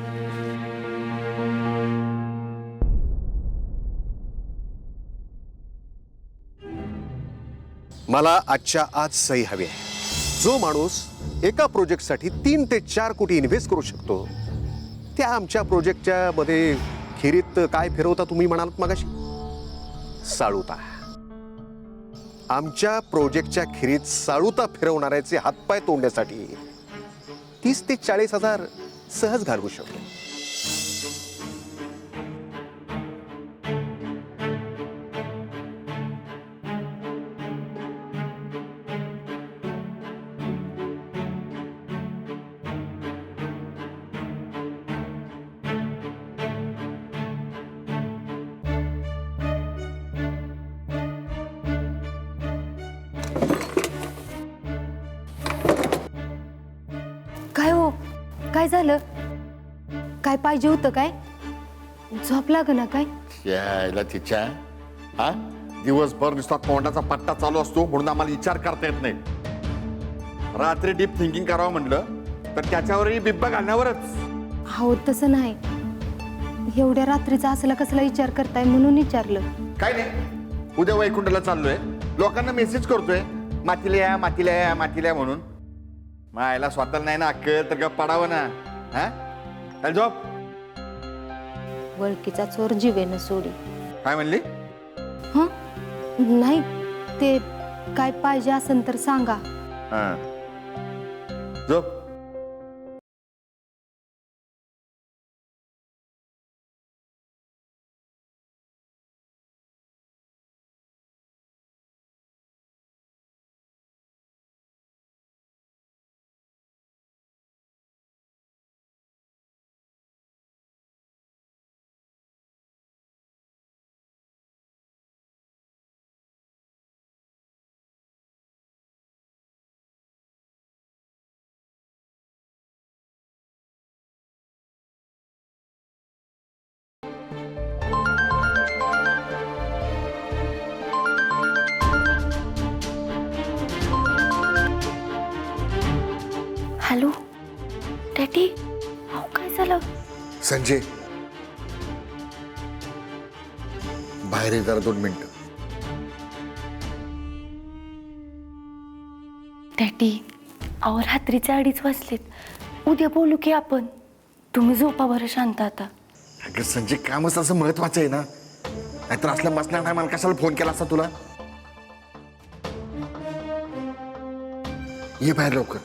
मला आजच्या आज सही हवी आहे. जो माणूस एका प्रोजेक्टसाठी 3 ते 4 कोटी इन्व्हेस्ट करू शकतो, त्या आमच्या प्रोजेक्टच्या मध्ये खेरीत काय फिरवता तुम्ही म्हणालात मगाशी? साळुता. आमच्या प्रोजेक्टच्या खेरीत साळुता फिरवणाऱ्याचे हातपाय तोडण्यासाठी 30 ते 40 हजार सहज घालवू शकतो. काय हो, काय झालं? काय पाहिजे होतं? काय झोप लागना काय? यायला तिच्या, हा दिवसभर नुसता तोंडाचा पट्टा चालू असतो म्हणून आम्हाला विचार करता येत नाही. रात्री डीप थिंकिंग करावं म्हटलं तर त्याच्यावरही बिब्बा घालण्यावरच. हो, तसं नाही. एवढ्या रात्रीचा असला कसला विचार करताय म्हणून विचारलं. काय नाही, उद्या वैकुंठला चाललोय, लोकांना मेसेज करतोय मातीला या मातीला या मातीला या म्हणून. मायला स्वतःला नाही ना अक्कल तर गप पडावं ना. हा, चल झोप. वळकीचा चोर जीवेनं सोडी. काय म्हणली? हं? नाही, ते काय पाहिजे असेल तर सांगा. हा, झोप. हॅलो डॅडी, अहो काय झालं? संजय, बाहेर ये जरा 2 मिनिटं. डॅडी, अहो रात्रीचे 2:30 वाजलेत. उद्या बोलू की आपण. तुम्ही झोपा बरं शांत आता. अगं संजय, कामच असं महत्वाचं आहे ना, नाहीतर असल्या मसल्या नाही मला कशाला फोन केला असता तुला. ये बाहेर लवकर.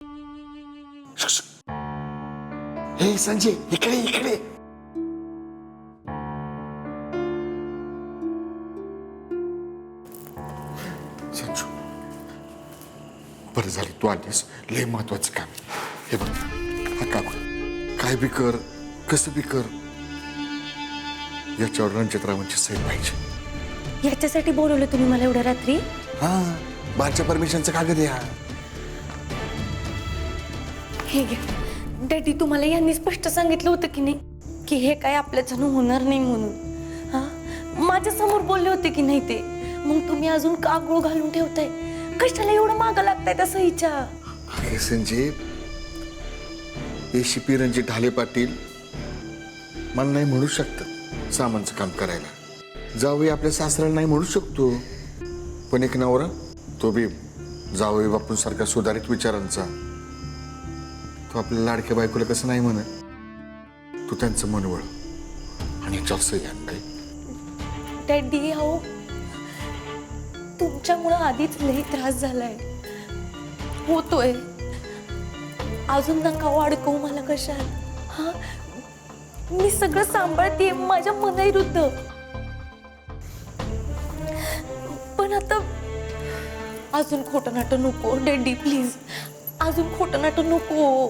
हे संजय, इकडे इकडे. संजू, बरं झाली तू आलीस. लय महत्वाचं काम आहे. हे बघ, हा कागद काय बी कर, कसं बी कर, याच्यावर रणजितरावांची सही पाहिजे. याच्यासाठी बोलवलं तुम्ही मला एवढ्या रात्री? हा, बारच्या परमिशनचा कागद आहे हा. हे घ्या डॅडी, तुम्हाला यांनी स्पष्ट सांगितलं होतं की नाही की हे काय आपल्याच्यानं होणार नाही म्हणून? हा, माझ्या समोर बोलले होते की नाही ते? मग तुम्ही अजून का गोळ घालून ठेवताय? कशाला एवढं मागं लागताय त्या सहीच्या? अरे संजय, एसीपी रणजित ढाले पाटील मला नाही म्हणू शकतात सामानचं काम करायला. जावई आपल्या सासऱ्याला नाही म्हणू शकतो, पण एक नवरा, तो बी जावई बापून सारखा सुधारित विचारांचा, तो आपल्या लाडक्या बायकोला कसं नाही म्हणत? तू त्यांचं मनवळ आणि याच्यावर सही आण काय. डॅडी हो, तुमच्यामुळं आधीच लई त्रास झालाय, होतोय. अजून नका वाढकवू मला कशात. हा, मी सगळं सांभाळते माझ्या मनाविरुद्ध. पण आता अजून खोटं नाटं नको डॅडी, प्लीज. अजून खोटं नाटं नको.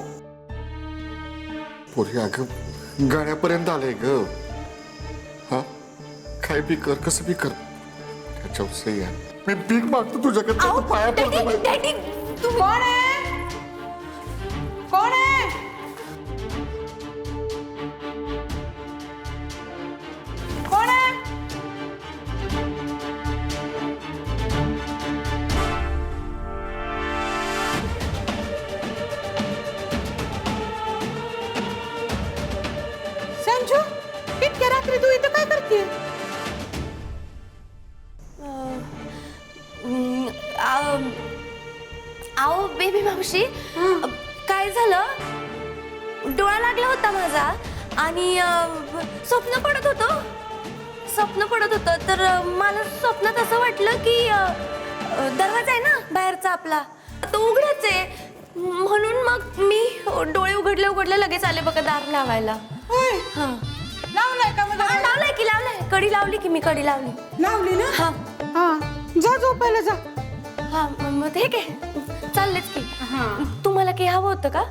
पोरी अगं गाड्यापर्यंत आलंय ग. हा, काय बी कर, कसं बी कर, त्याच्यावर सही आण. मी भीक मागतो तुझ्याकडे, तू पाया पडतो. डॅडी तुम्ही कोण आहे? कोण आहे? कोण आहे? संजू, इतक्या रात्री तू इथं काय करते? आओ बेबी मावशी, काय झालं, डोळा लागला होता माझा आणि स्वप्न पडत होतं. तर मला स्वप्नात असं वाटलं की दरवाजा आहे ना बाहेरचा आपला, तो उघडाच आहे. म्हणून मग मी डोळे उघडले लगेच आले बघा दार लावायला. हा, लावलाय का मला? लावलाय कडी लावली की मी, कडी लावली ना? हा. हा, जा झोपायला जा. हा, मग ठीक आहे, चाललेच की. तुम्हाला काही हवं होतं का?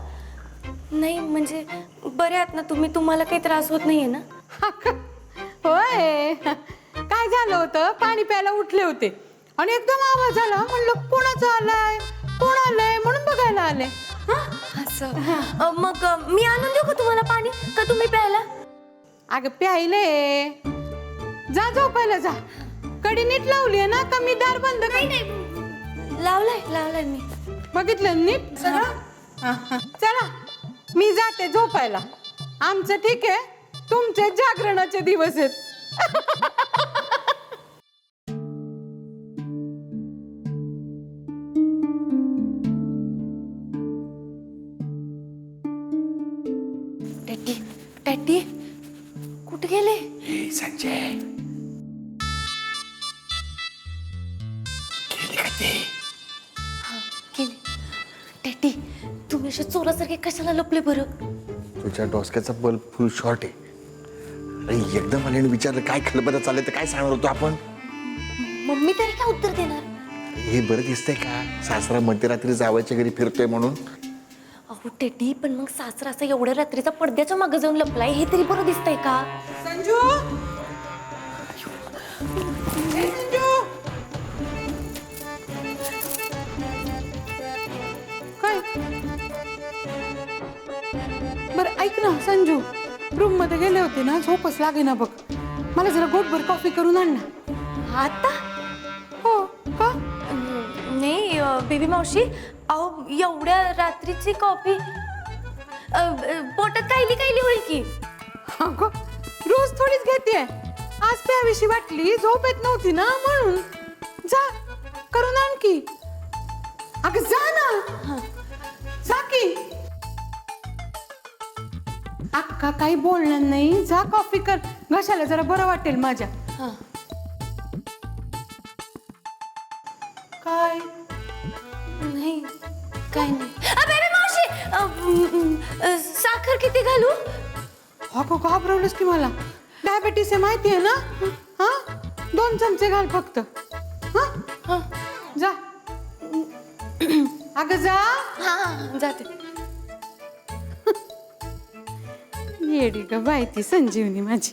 नाही म्हणजे बरे आहात ना तुम्ही? तुम्हाला काही त्रास होत नाहीये ना? होय, काय झालं होतं, पाणी प्यायला उठले होते आणि एकदम आवाज आला. म्हणलं कोणाचं आलाय, कोण आलंय म्हणून बघायला आले. असं मग मी आणून देऊ का तुम्हाला पाणी, का तुम्ही प्यायला? अगं प्यायले, जा झोपायला जा. कडी नीट लावली ना का मी दार बंद? नाही, लावलाय मी. बघितलं नीट सगळं? चला मी जाते झोपायला. आमचं ठीक आहे, तुमचे जागरणाचे दिवस आहेत. डॅडी कुठे गेले? संजय, डॅडी तुम्ही असे चोरासारखे कशाला लपले बरं? तुझ्या डोसक्याचा बल्ब फुल शॉर्ट आहे. अरे एकदम आले आणि विचारलं काय खलबतं चाललंय तर काय सांगणार होतो आपण? मम्मी तरी काय उत्तर देणार? हे बरं दिसतंय का सासरा मध्यरात्री जावयाच्या घरी फिरतोय म्हणून? अहो डॅडी, पण मग सासरा असं एवढ्या रात्रीचा पडद्याच्या मागे जाऊन लपलाय, हे तरी बरं दिसतंय का? संजू, संजू, काय? बरं ऐक ना संजू, रूम मध्ये गेले होते ना, झोपच लागे ना बघ. मला जरा घोटभर कॉफी करून आण ना. आता? हो का? नाही बेबी मावशी, अहो एवढ्या रात्रीची कॉफी पोटात कायली होईल की. अगं रोज थोडीच घेते, आज प्याविषयी वाटली, झोप येत नव्हती ना म्हणून. जा करून आण की. अगं जा ना, जा की. अक्का काही बोलणार नाही, जा कॉफी कर, घशाला जरा बरं वाटेल माझ्या. काय नाही, काय नाही. साखर किती घालू? अगं घाबरवलंस की मला. डायबेटीस आहे माहिती आहे ना? हा 2 चमचे घाल फक्त. हा जा. अगं जा. हा जाते. येडी ग बाई ती संजीवनी माझी.